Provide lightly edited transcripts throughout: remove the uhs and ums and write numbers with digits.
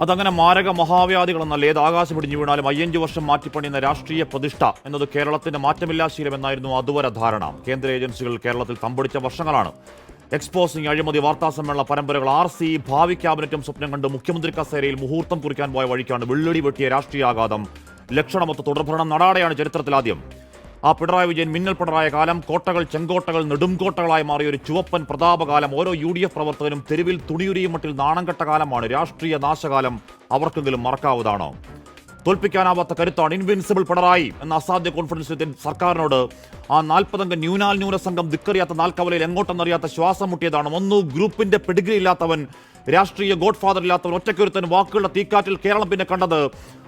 അതങ്ങനെ മാരക മഹാവ്യാധികളെന്നല്ല ഏത് ആകാശം ഇടിഞ്ഞു വീണാലും 5 വർഷം മാറ്റിപ്പണിയുന്ന രാഷ്ട്രീയ പ്രതിഷ്ഠ എന്നത് കേരളത്തിന്റെ മാറ്റമില്ലാ ശീലമെന്നായിരുന്നു അതുവരെ ധാരണ. കേന്ദ്ര ഏജൻസികൾ കേരളത്തിൽ തമ്പടിച്ച വർഷങ്ങളാണ്. എക്സ്പോസിംഗ്, അഴിമതി, വാർത്താസമ്മേളന പരമ്പരകൾ, RC, ഭാവി ക്യാബിനറ്റും സ്വപ്നം കണ്ട് മുഖ്യമന്ത്രി കസേരയിൽ മുഹൂർത്തം കുറിക്കാൻ പോയ വഴിക്കാണ് വെള്ളടി വെട്ടിയ രാഷ്ട്രീയാഘാതം. ലക്ഷണമൊത്ത തുടർഭരണം നടാടെയാണ് ചരിത്രത്തിലാദ്യം. ആ പിണറായി വിജയൻ മിന്നൽ പിണറായ കാലം, കോട്ടകൾ ചെങ്കോട്ടകൾ നെടുംകോട്ടകളായി മാറിയ ഒരു ചുവപ്പൻ പ്രതാപകാലം, ഓരോ UDF പ്രവർത്തകനും തെരുവിൽ തുണിയുരിയും മട്ടിൽ നാണം കെട്ട കാലമാണ്. രാഷ്ട്രീയ നാശകാലം അവർക്കെങ്കിലും മറക്കാവുന്നതാണോ? തോൽപ്പിക്കാനാവാത്ത കരുത്താണ് ഇൻവിൻസിബിൾ പിണറായി എന്ന അസാധ്യ കോൺഫിഡൻസ് സർക്കാരിനോട് ആ 40 അംഗ ന്യൂന സംഘം ദിക്കറിയാത്ത നാൽക്കവലയിൽ എങ്ങോട്ടെന്നറിയാത്ത ശ്വാസം മുട്ടിയതാണ്. ഒന്നു ഗ്രൂപ്പിന്റെ പെഡിഗ്രി ഇല്ലാത്തവൻ, രാഷ്ട്രീയ ഗോഡ് ഫാദർ ഇല്ലാത്തവൻ, ഒറ്റയ്ക്കൊരുത്തൻ വാക്കുകളുടെ തീക്കാറ്റിൽ കേരളം പിന്നെ കണ്ടത്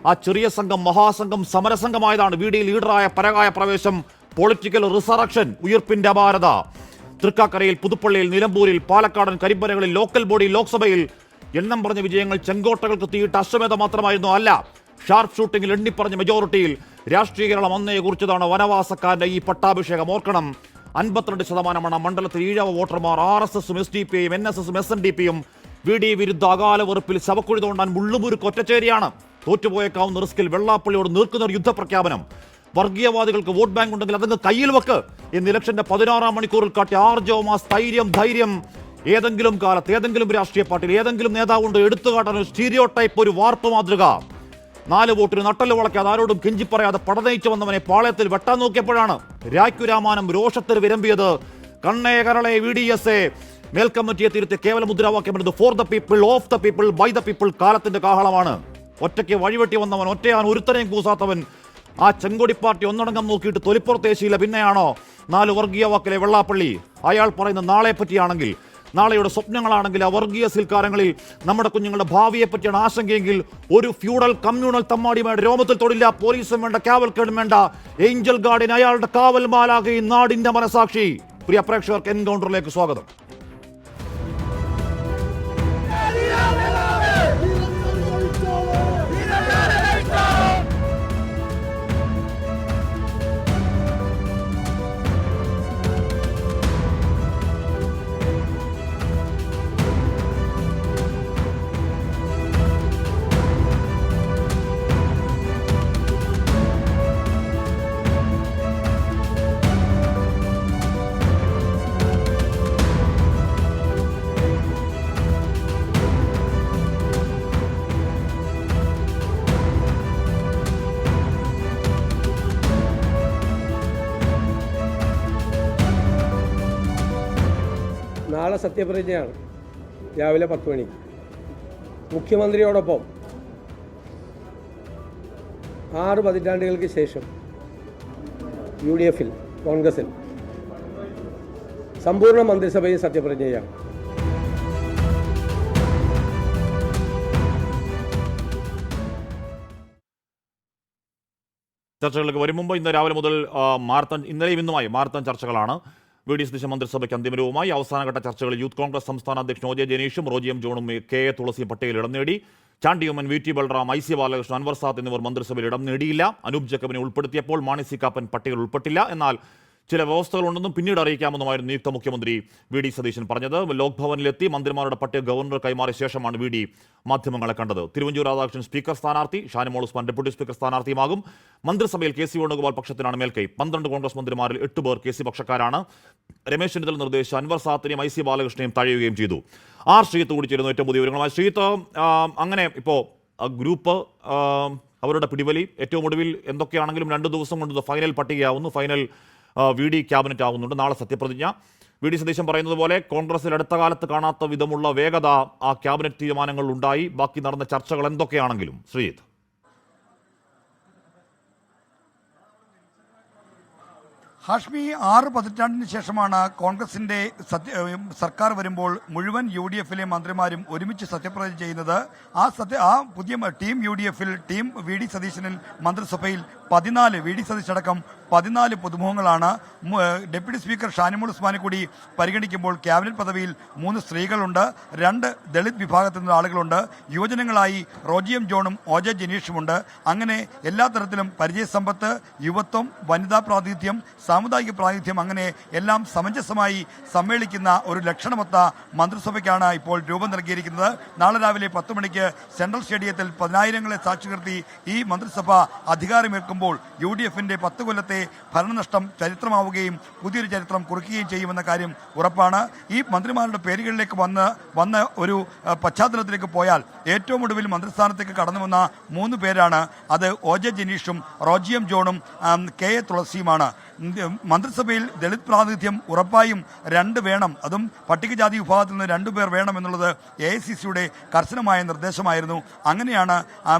ആ ചെറിയ സംഘം മഹാസംഘം സമരസംഘമായതാണ്. വീടിയിൽ ലീഡറായ പരകായ പ്രവേശം, പൊളിറ്റിക്കൽ റിസറക്ഷൻ, ഉയർപ്പിന്റെ അപാരത. തൃക്കാക്കരയിൽ, പുതുപ്പള്ളിയിൽ, നിലമ്പൂരിൽ, പാലക്കാടൻ കരിമ്പനകളിൽ, ലോക്കൽ ബോഡി, ലോക്സഭയിൽ എണ്ണം പറഞ്ഞ വിജയങ്ങൾ ചെങ്കോട്ടകൾക്ക് തീയിട്ട് അശ്വമേധ മാത്രമായിരുന്നു. അല്ല, ഷാർപ്പ് ഷൂട്ടിംഗിൽ എണ്ണിപ്പറഞ്ഞ മെജോറിറ്റിയിൽ രാഷ്ട്രീയ കേരളം അന്നേ കുറിച്ചതാണ് വനവാസക്കാരന്റെ ഈ പട്ടാഭിഷേകം. ഓർക്കണം, 52% മണ്ഡലത്തിൽ ഈഴവ വോട്ടർമാർ. RSSും SDPയും NSSും SNDPയും VD വിരുദ്ധ അകാല വെറുപ്പിൽ ശവക്കുഴി തോണ്ടാൻ മുള്ളുമുരുക്ക് ഒറ്റച്ചേരിയാണ്. തോറ്റുപോയേക്കാവുന്ന റിസ്കിൽ വെള്ളാപ്പള്ളിയോട് നീർക്കുന്നൊരു യുദ്ധപ്രഖ്യാപനം. വർഗീയവാദികൾക്ക് വോട്ട് ബാങ്ക് ഉണ്ടെങ്കിൽ അതങ്ങ് കയ്യിൽ വെക്ക് എന്ന് ഇലക്ഷന്റെ 16 മണിക്കൂറിൽ കാട്ടിയ ആർജവം, ധൈര്യം ഏതെങ്കിലും കാലത്ത് ഏതെങ്കിലും രാഷ്ട്രീയ പാർട്ടിയിൽ ഏതെങ്കിലും നേതാവുണ്ട് എടുത്തുകാട്ടാൻ ഒരു സ്റ്റീരിയോ ടൈപ്പ്, ഒരു വാർപ്പ് മാതൃക. 4 വോട്ടിന് നട്ടല് വളയ്ക്കാതെ ആരോടും കെഞ്ചി പറയാതെ പടനയിച്ചു വന്നവനെ പാളയത്തിൽ വെട്ടാൻ നോക്കിയപ്പോഴാണ് രായ്ക്കുരാമാനം രോഷത്തിൽ വിരമ്പിയത്. കണ്ണേ കരളെ VDSA മേൽക്കമ്മിറ്റിയെ തിരുത്തി കേവല മുദ്രാവാക്യം എന്നത് for the people, of the people, by the people. കാലത്തിന്റെ കാഹളമാണ്. ഒറ്റയ്ക്ക് വഴിവെട്ടി വന്നവൻ, ഒറ്റയാൻ ഒരുത്തനെയും കൂസാത്തവൻ. ആ ചെങ്കൊടി പാർട്ടി ഒന്നടങ്കം നോക്കിയിട്ട് തൊലിപ്പുറത്തേശിയില്ല. പിന്നെയാണോ 4 വർഗീയ വാക്കിലെ വെള്ളാപ്പള്ളി? അയാൾ പറയുന്ന നാളെ പറ്റിയാണെങ്കിൽ, നാളെയുടെ സ്വപ്നങ്ങളാണെങ്കിൽ, ആ വർഗീയ സിൽക്കാരങ്ങളിൽ നമ്മുടെ കുഞ്ഞുങ്ങളുടെ ഭാവിയെ പറ്റിയാണ് ആശങ്കയെങ്കിൽ, ഒരു ഫ്യൂഡൽ കമ്മ്യൂണൽ തമ്മാടിയുമായിട്ട് രോമത്തിൽ തൊടില്ല. പോലീസും വേണ്ട, കാവൽക്കേടും വേണ്ട. ഏഞ്ചൽ ഗാർഡിന് അയാളുടെ കാവൽ മാലാകെ ഈ നാടിന്റെ മനസാക്ഷി. പ്രിയ പ്രേക്ഷകർക്ക് എൻകൗണ്ടറിലേക്ക് സ്വാഗതം. നാളെ സത്യപ്രതിജ്ഞയാണ് രാവിലെ 10 മണിക്ക്. മുഖ്യമന്ത്രിയോടൊപ്പം 6 പതിറ്റാണ്ടുകൾക്ക് ശേഷം UDFൽ, കോൺഗ്രസിൽ സമ്പൂർണ്ണ മന്ത്രിസഭയിൽ സത്യപ്രതിജ്ഞയാണ്. ചർച്ചകളിലേക്ക് വരും മുമ്പ് ഇന്ന് രാവിലെ മുതൽ ഇന്നലെയും ഇന്നുമായി മാരത്തൺ ചർച്ചകളാണ്. VD സതീശ മന്ത്രിസഭയ്ക്ക് അന്തിമരവുമായി. അവസാനഘട്ട ചർച്ചകളിൽ യൂത്ത് കോൺഗ്രസ് സംസ്ഥാന അധ്യക്ഷൻ OJ ജനീഷും റോജി M ജോണും KA തുളസിയും പട്ടികയിൽ ഇടം നേടി. ചാണ്ടി ഉമ്മൻ, VT ബൽറാം, IC ബാലകൃഷ്ണൻ, അൻവർ സാദ് എന്നിവർ മന്ത്രിസഭയിൽ ഇടം നേടിയില്ല. അനൂപ് ജേക്കബിനെ ഉൾപ്പെടുത്തിയപ്പോൾ മാണി സി കാപ്പൻ പട്ടികയിൽ ഉൾപ്പെട്ടില്ല. എന്നാൽ ചില വ്യവസ്ഥകളുണ്ടെന്നും പിന്നീട് അറിയിക്കാമെന്നുമായിരുന്നു നിയുക്ത മുഖ്യമന്ത്രി VD സതീശൻ പറഞ്ഞത്. ലോക്ഭവനിലെത്തി മന്ത്രിമാരുടെ പട്ടിക ഗവർണർ കൈമാറിയ ശേഷമാണ് VD മാധ്യമങ്ങളെ കണ്ടത്. തിരുവഞ്ചൂർ രാധാകൃഷ്ണൻ സ്പീക്കർ സ്ഥാനാർത്ഥി, ഷാനിമോൾ ഉസ്മാൻ ഡെപ്യൂട്ടി സ്പീക്കർ സ്ഥാനാർത്ഥിയുമാകും. മന്ത്രിസഭയിൽ KC വേണുഗോപാൽ പക്ഷത്തിനാണ് മേൽക്കൈ. 12 കോൺഗ്രസ് മന്ത്രിമാരിൽ 8 പേർ KC പക്ഷക്കാരാണ്. രമേശ് ചെന്നിത്തല നിർദ്ദേശിച്ച അൻവർ സാദത്തിനെയും IC ബാലകൃഷ്ണനെയും തഴയുകയും ചെയ്തു. ശ്രീത്ത് കൂടി ചേരുന്നു ഏറ്റവും പുതിയ വിവരങ്ങളുമായി. ശ്രീത്ത്, അങ്ങനെ ഇപ്പോൾ ഗ്രൂപ്പ് അവരുടെ പിടിവലി ഏറ്റവും ഒടുവിൽ എന്തൊക്കെയാണെങ്കിലും 2 ദിവസം കൊണ്ട് ഫൈനൽ പട്ടികയാവുന്നു. ഫൈനൽ VD ക്യാബിനറ്റ് ആവുന്നുണ്ട്. നാളെ സത്യപ്രതിജ്ഞ. VD സതീശൻ പറയുന്നത് പോലെ കോൺഗ്രസിൽ അടുത്ത കാലത്ത് കാണാത്ത വിധമുള്ള വേഗത ആ ക്യാബിനറ്റ് തീരുമാനങ്ങൾ ഉണ്ടായി. ബാക്കി നടന്ന ചർച്ചകൾ എന്തൊക്കെയാണെങ്കിലും ശ്രീജിത്ത്. ഹാഷ്മി, 6 പതിറ്റാണ്ടിന് ശേഷമാണ് കോൺഗ്രസിന്റെ സർക്കാർ വരുമ്പോൾ മുഴുവൻ UDFിലെ മന്ത്രിമാരും ഒരുമിച്ച് സത്യപ്രതിജ്ഞ ചെയ്യുന്നത്. ആ പുതിയ ടീം UDFിൽ, ടീം VD സതീശനിൽ മന്ത്രിസഭയിൽ 14, VD സതീശടക്കം 14 പുതുമുഖങ്ങളാണ്. ഡെപ്യൂട്ടി സ്പീക്കർ ഷാനിമോൾ ഉസ്മാനെ കൂടി പരിഗണിക്കുമ്പോൾ ക്യാബിനറ്റ് പദവിയിൽ 3 സ്ത്രീകളുണ്ട്, 2 ദളിത് വിഭാഗത്തിൽ നിന്നുള്ള ആളുകളുണ്ട്, യുവജനങ്ങളായി റോജിയം ജോണും OJ ജനീഷുമുണ്ട്. അങ്ങനെ എല്ലാ തരത്തിലും പരിചയസമ്പത്ത്, യുവത്വം, വനിതാ പ്രാതിനിധ്യം, സാമുദായിക പ്രാതിനിധ്യം, അങ്ങനെ എല്ലാം സമഞ്ജസമായി സമ്മേളിക്കുന്ന ഒരു ലക്ഷണമൊത്ത മന്ത്രിസഭയ്ക്കാണ് ഇപ്പോൾ രൂപം നൽകിയിരിക്കുന്നത്. നാളെ രാവിലെ 10 മണിക്ക് സെൻട്രൽ സ്റ്റേഡിയത്തിൽ 10,000ങ്ങളെ സാക്ഷി നിർത്തി ഈ മന്ത്രിസഭ അധികാരമേൽക്കുമ്പോൾ UDFന്റെ 10 കൊല്ലത്തെ ഭരണനഷ്ടം ചരിത്രമാവുകയും പുതിയൊരു ചരിത്രം കുറിക്കുകയും ചെയ്യുമെന്ന കാര്യം ഉറപ്പാണ്. ഈ മന്ത്രിമാരുടെ പേരുകളിലേക്ക് വന്ന് ഒരു പശ്ചാത്തലത്തിലേക്ക് പോയാൽ ഏറ്റവും ഒടുവിൽ മന്ത്രിസ്ഥാനത്തേക്ക് കടന്നു വന്ന 3 പേരാണ്. അത് OJ ജനീഷും റോജിയം ജോണും KA തുളസിയുമാണ്. മന്ത്രിസഭയിൽ ദളിത് പ്രാതിനിധ്യം ഉറപ്പായും 2 വേണം, അതും പട്ടികജാതി വിഭാഗത്തിൽ നിന്ന് 2 പേർ വേണം എന്നുള്ളത് AICCയുടെ കർശനമായ നിർദ്ദേശമായിരുന്നു. അങ്ങനെയാണ്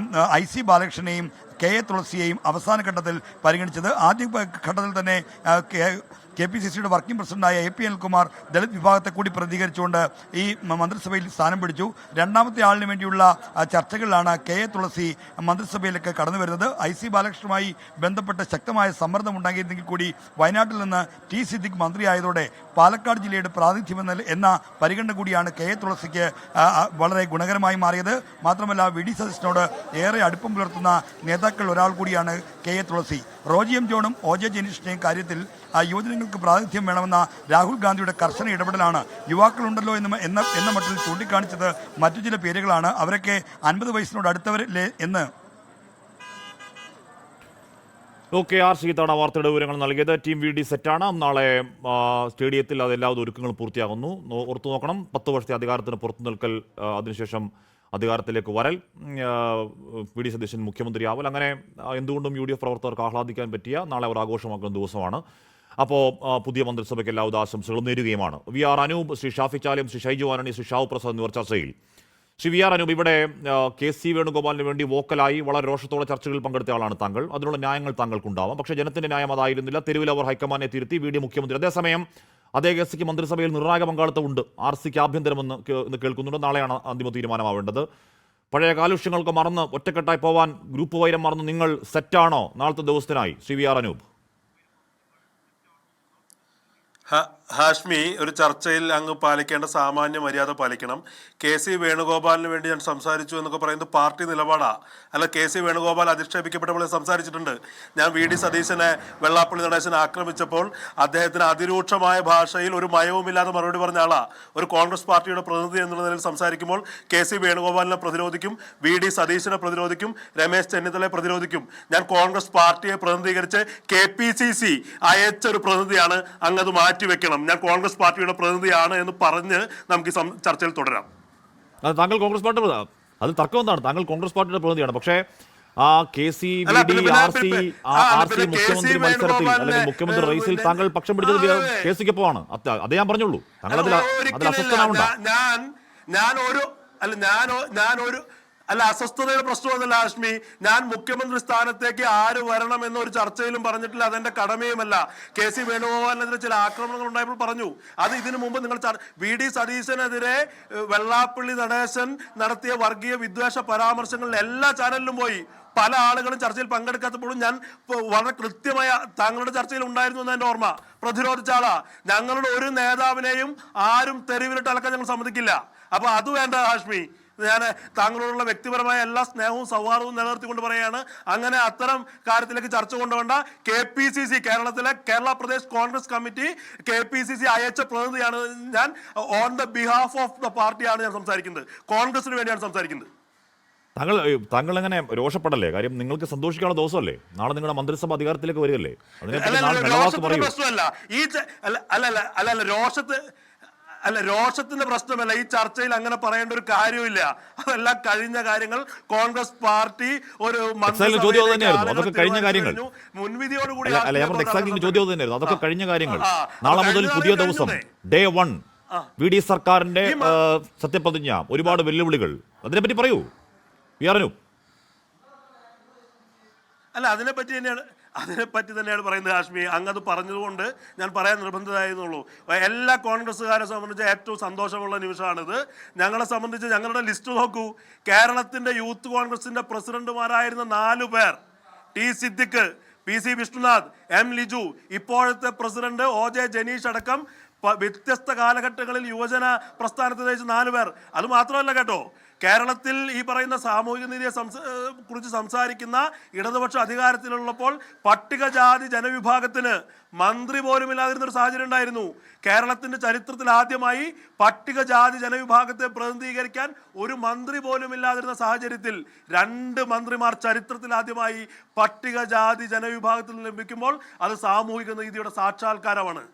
IC ബാലകൃഷ്ണനെയും KA തുളസിയെയും അവസാന ഘട്ടത്തിൽ പരിഗണിച്ചത്. ആദ്യ ഘട്ടത്തിൽ തന്നെ KPCCയുടെ വർക്കിംഗ് പ്രസിഡന്റായ AP അനിൽകുമാർ ദളിത് വിഭാഗത്തെ കൂടി പ്രതികരിച്ചുകൊണ്ട് ഈ മന്ത്രിസഭയിൽ സ്ഥാനം പിടിച്ചു. രണ്ടാമത്തെ ആളിന് വേണ്ടിയുള്ള ചർച്ചകളിലാണ് KA തുളസി മന്ത്രിസഭയിലേക്ക് കടന്നു വരുന്നത്. IC ബാലകൃഷ്ണനുമായി ബന്ധപ്പെട്ട് ശക്തമായ സമ്മർദ്ദം ഉണ്ടാകിയിരുന്നെങ്കിൽ കൂടി വയനാട്ടിൽ നിന്ന് T സിദ്ദിഖ് മന്ത്രിയായതോടെ പാലക്കാട് ജില്ലയുടെ പ്രാതിനിധ്യം എന്ന പരിഗണന കൂടിയാണ് KA തുളസിക്ക് വളരെ ഗുണകരമായി മാറിയത്. മാത്രമല്ല VD സതീശനോട് ഏറെ അടുപ്പം പുലർത്തുന്ന നേതാക്കൾ ഒരാൾ കൂടിയാണ് KA തുളസി. റോജിയം ജോണും OJ ജനീഷിന്റെയും കാര്യത്തിൽ യുവജനങ്ങൾക്ക് പ്രാതിനിധ്യം വേണമെന്ന രാഹുൽ ഗാന്ധിയുടെ കർശന ഇടപെടലാണ് യുവാക്കളുണ്ടല്ലോ എന്ന മട്ടിൽ ചൂണ്ടിക്കാണിച്ചത് മറ്റു ചില പേരുകളാണ്. അവരൊക്കെ 50 വയസ്സിനോട് അടുത്തവരല്ലേ എന്ന്. RC തവണ വാർത്തയുടെ വിവരങ്ങൾ നൽകിയത്. ടീം VD സെറ്റാണ്. നാളെ സ്റ്റേഡിയത്തിൽ അതെല്ലാവരും ഒരുക്കങ്ങൾ പൂർത്തിയാകുന്നു. ഓർത്തു നോക്കണം, 10 വർഷത്തെ അധികാരത്തിന് പുറത്തു നിൽക്കൽ, അതിനുശേഷം അധികാരത്തിലേക്ക് വരൽ, VD സതീശൻ മുഖ്യമന്ത്രിയാവൽ, അങ്ങനെ എന്തുകൊണ്ടും UDF പ്രവർത്തകർക്ക് ആഹ്ലാദിക്കാൻ പറ്റിയ നാളെ അവർ ആഘോഷമാക്കുന്ന ദിവസമാണ്. അപ്പോൾ പുതിയ മന്ത്രിസഭയ്ക്ക് എല്ലാവിധ ആശംസകളും നേരുകയുമാണ്. VR അനൂപ്, ശ്രീ ഷാഫി ചാലിയം, ശ്രീ ഷൈജു ആനണി, ശ്രീ ഷാവു പ്രസാദ് എന്നിവർ ചർച്ചയിൽ. ശ്രീ VR അനൂപ്, ഇവിടെ KC വേണുഗോപാലിന് വേണ്ടി വോക്കലായി വളരെ രോഷത്തോടെ ചർച്ചകളിൽ പങ്കെടുത്ത ആളാണ് താങ്കൾ. അതിനുള്ള ന്യായങ്ങൾ താങ്കൾക്കുണ്ടാവാം. പക്ഷേ ജനത്തിന്റെ ന്യായം അതായിരുന്നില്ല. തെരുവിൽ അവർ ഹൈക്കമാൻഡെ തിരുത്തി, VD മുഖ്യമന്ത്രി. അതേസമയം അതേ KCക്ക് മന്ത്രിസഭയിൽ നിർണായക പങ്കാളിത്തമുണ്ട്. RCക്ക് ആഭ്യന്തരമെന്ന് കേൾക്കുന്നുണ്ട്. നാളെയാണ് അന്തിമ തീരുമാനമാവേണ്ടത്. പഴയ കാലുഷ്യങ്ങൾക്ക് മറന്ന് ഒറ്റക്കെട്ടായി പോവാൻ, ഗ്രൂപ്പ് വൈരം മറന്ന് നിങ്ങൾ സെറ്റാണോ നാളത്തെ ദിവസത്തിനായി? ശ്രീ VR അനൂപ്. ഹാഷ്മി, ഒരു ചർച്ചയിൽ അങ്ങ് പാലിക്കേണ്ട സാമാന്യ മര്യാദ പാലിക്കണം. KC വേണുഗോപാലിന് വേണ്ടി ഞാൻ സംസാരിച്ചു എന്നൊക്കെ പറയുന്നത് പാർട്ടി നിലപാടാ. അല്ല, KC വേണുഗോപാൽ അധിക്ഷേപിക്കപ്പെട്ടപ്പോൾ സംസാരിച്ചിട്ടുണ്ട്. ഞാൻ VD സതീശനെ വെള്ളാപ്പള്ളി നടേശനെ ആക്രമിച്ചപ്പോൾ അദ്ദേഹത്തിന് അതിരൂക്ഷമായ ഭാഷയിൽ ഒരു മയവുമില്ലാതെ മറുപടി പറഞ്ഞ ആളാ. ഒരു കോൺഗ്രസ് പാർട്ടിയുടെ പ്രതിനിധി എന്നുള്ള നിലയിൽ സംസാരിക്കുമ്പോൾ KC വേണുഗോപാലിനെ പ്രതിരോധിക്കും, VD സതീശനെ പ്രതിരോധിക്കും, രമേശ് ചെന്നിത്തലയെ പ്രതിരോധിക്കും. ഞാൻ കോൺഗ്രസ് പാർട്ടിയെ പ്രതിനിധീകരിച്ച് KPCC അയച്ച ഒരു പ്രതിനിധിയാണ്, അങ്ങത് മാറ്റിവെക്കണം. ഞാൻ കോൺഗ്രസ് പാർട്ടിയുടെ പ്രതിനിധിയാണ് എന്ന് പറഞ്ഞ് നമുക്ക് ചർച്ചയിൽ തുടരാം. താങ്കൾ കോൺഗ്രസ് പാർട്ടി, അത് തർക്കം എന്താണ്? താങ്കൾ കോൺഗ്രസ് പാർട്ടിയുടെ പ്രതിനിധിയാണ്. പക്ഷേ KC VD RC മുഖ്യമന്ത്രി മത്സരത്തിൽ അല്ലെങ്കിൽ മുഖ്യമന്ത്രി റേസിൽ താങ്കൾ പക്ഷം പിടിച്ചത് KCക്കൊപ്പമാണ്. അതേ ഞാൻ പറഞ്ഞുള്ളൂ. താങ്കൾ അതിൽ അസ്വസ്ഥനാവണ്ട. അല്ല, അസ്വസ്ഥതയുടെ പ്രശ്നമൊന്നുമല്ല ഹാഷ്മി. ഞാൻ മുഖ്യമന്ത്രി സ്ഥാനത്തേക്ക് ആര് വരണം എന്നൊരു ചർച്ചയിലും പറഞ്ഞിട്ടില്ല. അതെന്റെ കടമയുമല്ല. KC വേണുഗോപാലിനെതിരെ ചില ആക്രമണങ്ങൾ ഉണ്ടായപ്പോൾ പറഞ്ഞു. അത് ഇതിനു മുമ്പ് നിങ്ങൾ VD സതീശനെതിരെ വെള്ളാപ്പള്ളി നടേശൻ നടത്തിയ വർഗീയ വിദ്വേഷ പരാമർശങ്ങളിൽ എല്ലാ ചാനലിലും പോയി. പല ആളുകളും ചർച്ചയിൽ പങ്കെടുക്കാത്തപ്പോഴും ഞാൻ വളരെ കൃത്യമായ താങ്കളുടെ ചർച്ചയിൽ ഉണ്ടായിരുന്നു എന്ന് എന്റെ ഓർമ്മ. പ്രതിരോധിച്ച ആളാ. ഞങ്ങളുടെ ഒരു നേതാവിനെയും ആരും തെരുവിലിട്ട് അലക്കാൻ ഞങ്ങൾ സമ്മതിക്കില്ല. അപ്പൊ അത് വേണ്ട ഹാഷ്മി. ഞാൻ താങ്കളോടുള്ള വ്യക്തിപരമായ എല്ലാ സ്നേഹവും സൗഹാർദ്ദവും നിലനിർത്തിക്കൊണ്ട് പറയുകയാണ്. അങ്ങനെ അത്തരം കാര്യത്തിലേക്ക് ചർച്ച കൊണ്ടുവേണ്ട. KPCC, Kerala Pradesh Congress committee KPCC അയച്ച പ്രതിനിധിയാണ് ഞാൻ. On the behalf of the പാർട്ടിയാണ് ഞാൻ സംസാരിക്കുന്നത്. കോൺഗ്രസിന് വേണ്ടിയാണ് സംസാരിക്കുന്നത്. താങ്കൾ എങ്ങനെ രോഷപ്പെടല്ലേ? കാര്യം നിങ്ങൾക്ക് സന്തോഷിക്കാനുള്ള ദിവസമല്ലേ നാളെ. നിങ്ങളുടെ മന്ത്രിസഭ അധികാരത്തിലേക്ക് വരികയല്ലേ? രോഷത്തിന്റെ പ്രശ്നമല്ല. ഈ ചർച്ചയിൽ അങ്ങനെ പറയേണ്ട ഒരു കാര്യമില്ല. അതെല്ലാം കഴിഞ്ഞ കാര്യങ്ങൾ. കോൺഗ്രസ് പാർട്ടി ഒരു അതൊക്കെ കഴിഞ്ഞ കാര്യങ്ങൾ. മുൻവിധിയോടുകൂടി ചോദ്യം തന്നെയായിരുന്നു. അതൊക്കെ കഴിഞ്ഞ കാര്യങ്ങൾ. നാളെ മുതൽ പുതിയ ദിവസം, ഡേ 1, VD സർക്കാരിന്റെ സത്യപ്രതിജ്ഞ, ഒരുപാട് വെല്ലുവിളികൾ. അതിനെപ്പറ്റി പറയൂ VR അനൂപ്. അല്ല, അതിനെപ്പറ്റി തന്നെയാണ് പറയുന്നത് ഹാഷ്മി. അങ്ങത് പറഞ്ഞതുകൊണ്ട് ഞാൻ പറയാൻ നിർബന്ധിതമായിരുന്നുള്ളൂ. എല്ലാ കോൺഗ്രസ്സുകാരെ സംബന്ധിച്ച് ഏറ്റവും സന്തോഷമുള്ള നിമിഷമാണിത്. ഞങ്ങളെ സംബന്ധിച്ച് ഞങ്ങളുടെ ലിസ്റ്റ് നോക്കൂ. കേരളത്തിന്റെ യൂത്ത് കോൺഗ്രസിന്റെ പ്രസിഡന്റുമാരായിരുന്ന 4 പേർ, T Siddique, PC Vishnunath, M Liju, ഇപ്പോഴത്തെ പ്രസിഡന്റ് OJ ജനീഷ് അടക്കം വ്യത്യസ്ത കാലഘട്ടങ്ങളിൽ യുവജന പ്രസ്ഥാനത്തെ നയിച്ച 4 പേർ. അത് മാത്രമല്ല കേട്ടോ, കേരളത്തിൽ ഈ പറയുന്ന സാമൂഹിക നീതിയെ കുറിച്ച് സംസാരിക്കുന്ന ഇടതുപക്ഷ അധികാരത്തിലുള്ളപ്പോൾ പട്ടികജാതി ജനവിഭാഗത്തിന് മന്ത്രി പോലും ഇല്ലാതിരുന്നൊരു സാഹചര്യം ഉണ്ടായിരുന്നു. കേരളത്തിന്റെ ചരിത്രത്തിൽ ആദ്യമായി പട്ടികജാതി ജനവിഭാഗത്തെ പ്രതിനിധീകരിക്കാൻ ഒരു മന്ത്രി പോലും ഇല്ലാതിരുന്ന സാഹചര്യത്തിൽ 2 മന്ത്രിമാർ ചരിത്രത്തിൽ ആദ്യമായി പട്ടികജാതി ജനവിഭാഗത്തിൽ നിന്ന് ലഭിക്കുമ്പോൾ അത് സാമൂഹിക നീതിയുടെ സാക്ഷാത്കാരമാണ്.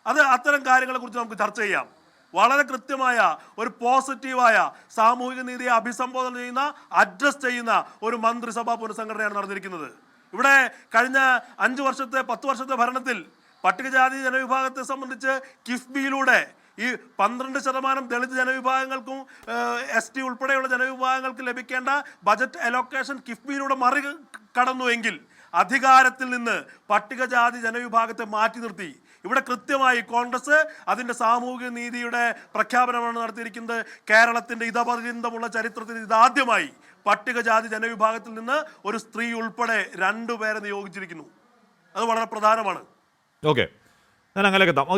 അത് അത്തരം കാര്യങ്ങളെ കുറിച്ച് നമുക്ക് ചർച്ച ചെയ്യാം. വളരെ കൃത്യമായ ഒരു പോസിറ്റീവായ സാമൂഹിക നീതിയെ അഭിസംബോധന ചെയ്യുന്ന, അഡ്രസ് ചെയ്യുന്ന ഒരു മന്ത്രിസഭാ പുനഃസംഘടനയാണ് നടന്നിരിക്കുന്നത്. ഇവിടെ കഴിഞ്ഞ 5 വർഷത്തെ 10 വർഷത്തെ ഭരണത്തിൽ പട്ടികജാതി ജനവിഭാഗത്തെ സംബന്ധിച്ച് കിഫ്ബിയിലൂടെ ഈ 12% ദളിത് ജനവിഭാഗങ്ങൾക്കും ST ഉൾപ്പെടെയുള്ള ജനവിഭാഗങ്ങൾക്ക് ലഭിക്കേണ്ട ബജറ്റ് അലോക്കേഷൻ കിഫ്ബിയിലൂടെ മറികടന്നുവെങ്കിൽ അധികാരത്തിൽ നിന്ന് പട്ടികജാതി ജനവിഭാഗത്തെ മാറ്റി നിർത്തി. ഇവിടെ കൃത്യമായി കോൺഗ്രസ് അതിൻ്റെ സാമൂഹിക നീതിയുടെ പ്രഖ്യാപനമാണ് നടത്തിയിരിക്കുന്നത്. കേരളത്തിൻ്റെ ഇതപര്യന്തമുള്ള ചരിത്രത്തിൽ ഇതാദ്യമായി പട്ടികജാതി ജനവിഭാഗത്തിൽ നിന്ന് ഒരു സ്ത്രീ ഉൾപ്പെടെ 2 പേരെ നിയോഗിച്ചിരിക്കുന്നു. അത് വളരെ പ്രധാനമാണ്. ഓക്കെ, ഞാൻ അങ്ങനെയൊക്കെ എത്താം.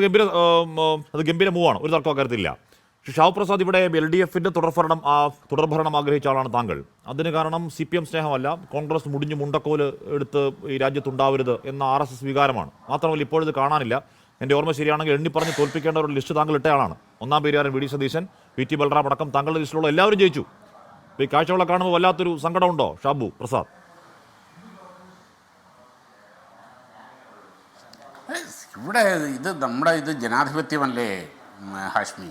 അത് ഗംഭീര മൂവാണ്, ഒരു തർക്കം അക്കാര്യത്തിലില്ല. ഷാവ് പ്രസാദ്, ഇവിടെ LDFന്റെ തുടർഭരണം ആഗ്രഹിച്ച ആളാണ് താങ്കൾ. അതിന് കാരണം CPM സ്നേഹമല്ല, കോൺഗ്രസ് മുടിഞ്ഞു മുണ്ടക്കോല് എടുത്ത് ഈ രാജ്യത്തുണ്ടാവരുത് എന്ന RSS വികാരമാണ്. മാത്രമല്ല ഇപ്പോഴിത് കാണാനില്ല. എൻ്റെ ഓർമ്മ ശരിയാണെങ്കിൽ എണ്ണി പറഞ്ഞ് തോൽപ്പിക്കേണ്ട ഒരു ലിസ്റ്റ് താങ്കൾ ഇട്ടയാളാണ്. 1-ാം പെരിയാരൻ VD സതീശൻ, PT ബൽറാം അടക്കം താങ്കളുടെ ലിസ്റ്റിലുള്ള എല്ലാവരും ജയിച്ചു. ഈ കാഴ്ചകളെ കാണുമ്പോൾ വല്ലാത്തൊരു സങ്കടമുണ്ടോ ഷാബു പ്രസാദ്? ഇവിടെ നമ്മുടെ ജനാധിപത്യമല്ലേ ഹാഷ്മി?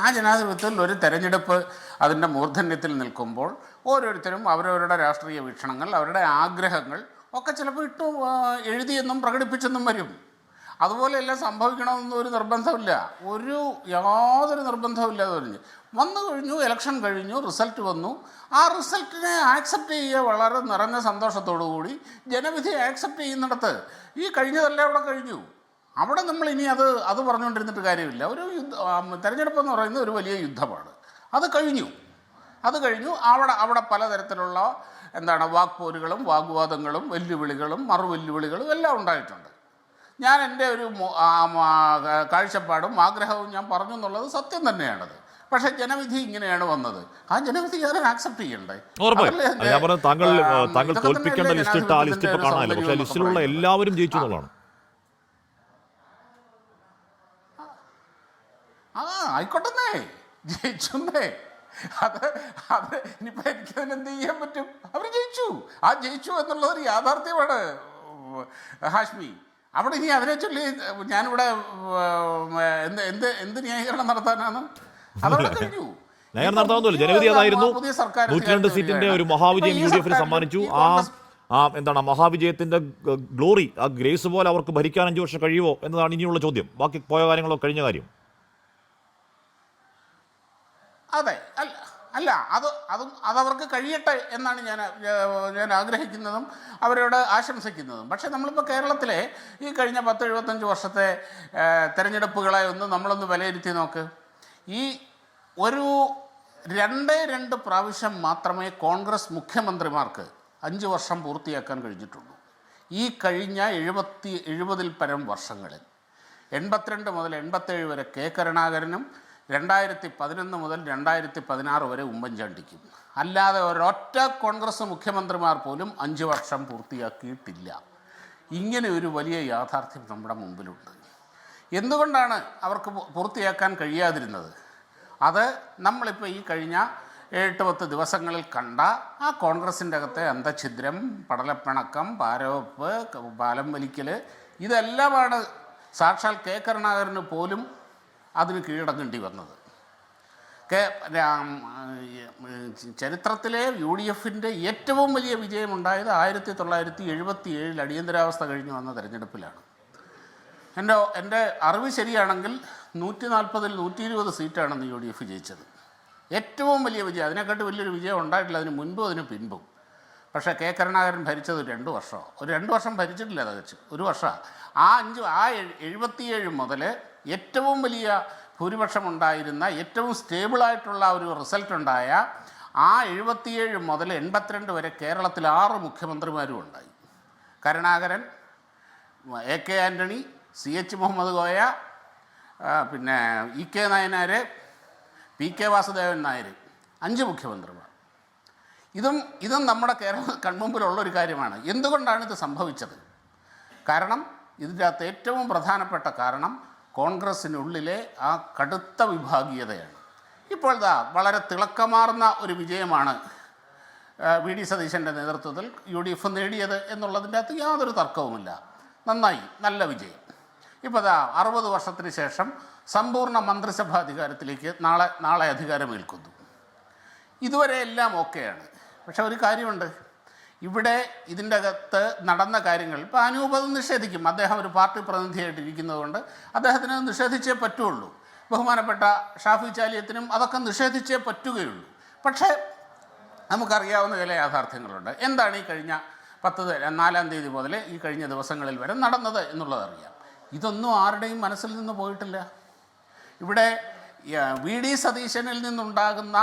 ആ ജനാധിപത്യത്തിൽ ഒരു തെരഞ്ഞെടുപ്പ് അതിൻ്റെ മൂർധന്യത്തിൽ നിൽക്കുമ്പോൾ ഓരോരുത്തരും അവരവരുടെ രാഷ്ട്രീയ വീക്ഷണങ്ങൾ, അവരുടെ ആഗ്രഹങ്ങൾ ഒക്കെ ചിലപ്പോൾ എഴുതിയെന്നും പ്രകടിപ്പിച്ചെന്നും വരും. അതുപോലെയെല്ലാം സംഭവിക്കണമെന്നൊന്നും ഒരു നിർബന്ധമില്ല, യാതൊരു നിർബന്ധമില്ലാതെ വന്നു കഴിഞ്ഞു. ഇലക്ഷൻ കഴിഞ്ഞു, റിസൾട്ട് വന്നു. ആ റിസൾട്ടിനെ ആക്സെപ്റ്റ് ചെയ്യുക വളരെ നിറഞ്ഞ സന്തോഷത്തോടു കൂടി. ജനവിധി ആക്സെപ്റ്റ് ചെയ്യുന്നിടത്ത് ഈ കഴിഞ്ഞതല്ലേ അവിടെ കഴിഞ്ഞു. അവിടെ നമ്മൾ ഇനി അത് പറഞ്ഞുകൊണ്ടിരുന്നിട്ട് കാര്യമില്ല. ഒരു തെരഞ്ഞെടുപ്പെന്ന് പറയുന്നത് ഒരു വലിയ യുദ്ധമാണ്. അത് കഴിഞ്ഞു. അവിടെ പലതരത്തിലുള്ള വാക്പോരുകളും വാഗ്വാദങ്ങളും വെല്ലുവിളികളും മറുവെല്ലുവിളികളും എല്ലാം ഉണ്ടായിട്ടുണ്ട്. ഞാൻ എൻ്റെ ഒരു കാഴ്ചപ്പാടും ആഗ്രഹവും ഞാൻ പറഞ്ഞു എന്നുള്ളത് സത്യം തന്നെയാണത്. പക്ഷേ ജനവിധി ഇങ്ങനെയാണ് വന്നത്. ആ ജനവിധി ഞാൻ ആക്സെപ്റ്റ് ചെയ്യണ്ടേ? താങ്കൾ തോൽപ്പിക്കേണ്ട ലിസ്റ്റ് ഇട്ട ആ ലിസ്റ്റ് ഇപ്പോൾ കാണാനില്ല, പക്ഷേ ലിസ്റ്റിലുള്ള എല്ലാവരും ജയിച്ചു എന്നുള്ളതാണ്. ആയിക്കോട്ടെ, ജയിച്ചേ. അത് ഇനിയിപ്പോൾ എനിക്കതിന് എന്ത് ചെയ്യാൻ പറ്റും? അവർ ജയിച്ചു എന്നുള്ളതൊരു യാഥാർത്ഥ്യമാണ് ഹാഷ്മി. അവിടെ ഇനി അതിനെ ചൊല്ലി ഞാനിവിടെ എന്ത് ന്യായീകരണം നടത്താനാണ്? അതവിടെ കഴിഞ്ഞു. ജനവിധി അതായിരുന്നു. 102 സീറ്റിന്റെ ഒരു മഹാവിജയം UDF സമ്മാനിച്ചു. മഹാവിജയത്തിന്റെ ഗ്ലോറി, ആ ഗ്രേസ് പോലെ അവർക്ക് ഭരിക്കാൻ 5 വർഷം കഴിയുമോ എന്നതാണ് ഇനിയുള്ള ചോദ്യം. ബാക്കി പോയ കാര്യങ്ങളോ കഴിഞ്ഞ കാര്യം. അതെ, അല്ല അതവർക്ക് കഴിയട്ടെ എന്നാണ് ഞാൻ ആഗ്രഹിക്കുന്നതും അവരോട് ആശംസിക്കുന്നതും. പക്ഷേ നമ്മളിപ്പോൾ കേരളത്തിലെ ഈ കഴിഞ്ഞ 10-75 വർഷത്തെ തെരഞ്ഞെടുപ്പുകളെ നമ്മളൊന്ന് വിലയിരുത്തി നോക്ക്. ഈ ഒരു 2 പ്രാവശ്യം മാത്രമേ കോൺഗ്രസ് മുഖ്യമന്ത്രിമാർക്ക് 5 വർഷം പൂർത്തിയാക്കാൻ കഴിഞ്ഞിട്ടുള്ളൂ. ഈ കഴിഞ്ഞ 70-ൽ പരം വർഷങ്ങളിൽ 82 മുതൽ 87 വരെ കരുണാകരനും 2011 മുതൽ 2016 വരെ ഉമ്മൻചാണ്ടിക്കും. അല്ലാതെ ഒരൊറ്റ കോൺഗ്രസ് മുഖ്യമന്ത്രിമാർ പോലും 5 വർഷം പൂർത്തിയാക്കിയിട്ടില്ല. ഇങ്ങനെ ഒരു വലിയ യാഥാർത്ഥ്യം നമ്മുടെ മുമ്പിലുണ്ട്. എന്തുകൊണ്ടാണ് അവർക്ക് പൂർത്തിയാക്കാൻ കഴിയാതിരുന്നത്? അത് നമ്മളിപ്പോൾ ഈ കഴിഞ്ഞ 8-10 ദിവസങ്ങളിൽ കണ്ട ആ കോൺഗ്രസിൻ്റെ അകത്തെ അന്തഛിദ്രം, പടലപ്പിണക്കം, പാരവെപ്പ്, പാലം വലിക്കൽ, ഇതെല്ലാമാണ് സാക്ഷാൽ കരുണാകരന് പോലും അതിന് കീഴടങ്ങേണ്ടി വന്നത്. ചരിത്രത്തിലെ UDFന്റെ ഏറ്റവും വലിയ വിജയമുണ്ടായത് 1977 അടിയന്തരാവസ്ഥ കഴിഞ്ഞ് വന്ന തെരഞ്ഞെടുപ്പിലാണ്. എൻ്റെ അറിവ് ശരിയാണെങ്കിൽ 140-ൽ 120 സീറ്റാണെന്ന് UDF ജയിച്ചത്. ഏറ്റവും വലിയ വിജയം. അതിനെക്കാട്ട് വലിയൊരു വിജയം ഉണ്ടായിട്ടില്ല അതിന് മുൻപും അതിന് പിൻപും. പക്ഷേ കരുണാകരൻ ഭരിച്ചത് 2 വർഷം. ഒരു 2 വർഷം ഭരിച്ചിട്ടില്ല, തികച്ച് 1 വർഷമാണ്. ആ 77 മുതൽ ഏറ്റവും വലിയ ഭൂരിപക്ഷം ഉണ്ടായിരുന്ന, ഏറ്റവും സ്റ്റേബിളായിട്ടുള്ള ഒരു റിസൾട്ട് ഉണ്ടായ ആ 77 മുതൽ 82 വരെ കേരളത്തിൽ 6 മുഖ്യമന്ത്രിമാരും ഉണ്ടായി. കരുണാകരൻ, AK ആൻ്റണി, CH മുഹമ്മദ് കോയ, പിന്നെ EK നായനാർ, PK വാസുദേവൻ നായർ, 5 മുഖ്യമന്ത്രിമാർ. ഇതും നമ്മുടെ കൺമുമ്പിലുള്ളൊരു കാര്യമാണ്. എന്തുകൊണ്ടാണ് ഇത് സംഭവിച്ചത്? കാരണം ഇതിൻ്റെ അകത്ത് ഏറ്റവും പ്രധാനപ്പെട്ട കാരണം കോൺഗ്രസ്സിനുള്ളിലെ ആ കടുത്ത വിഭാഗീയതയാണ്. ഇപ്പോൾ വളരെ തിളക്കമാർന്ന ഒരു വിജയമാണ് VD സതീശൻ്റെ നേതൃത്വത്തിൽ UDF നേടിയത് എന്നുള്ളതിൻ്റെ അകത്ത് യാതൊരു തർക്കവുമില്ല. നന്നായി, നല്ല വിജയം. ഇപ്പോൾ 60 വർഷത്തിന് ശേഷം സമ്പൂർണ്ണ മന്ത്രിസഭാ അധികാരത്തിലേക്ക് നാളെ അധികാരമേൽക്കുന്നു. ഇതുവരെ എല്ലാം ഓക്കെയാണ്. പക്ഷെ ഒരു കാര്യമുണ്ട്, ഇവിടെ ഇതിൻ്റെ അകത്ത് നടന്ന കാര്യങ്ങൾ ഇപ്പോൾ അനൂപ് അത് നിഷേധിക്കും. അദ്ദേഹം ഒരു പാർട്ടി പ്രതിനിധിയായിട്ടിരിക്കുന്നത് കൊണ്ട് അദ്ദേഹത്തിന് നിഷേധിച്ചേ പറ്റുള്ളൂ. ബഹുമാനപ്പെട്ട ഷാഫി ചാലിയത്തിനും അതൊക്കെ നിഷേധിച്ചേ പറ്റുകയുള്ളൂ. പക്ഷേ നമുക്കറിയാവുന്ന ചില യാഥാർത്ഥ്യങ്ങളുണ്ട്. എന്താണ് ഈ കഴിഞ്ഞ 4-ാം തീയതി മുതൽ ഈ കഴിഞ്ഞ ദിവസങ്ങളിൽ വരെ നടന്നത് എന്നുള്ളതറിയാം. ഇതൊന്നും ആരുടെയും മനസ്സിൽ നിന്ന് പോയിട്ടില്ല. ഇവിടെ VD സതീശനിൽ നിന്നുണ്ടാകുന്ന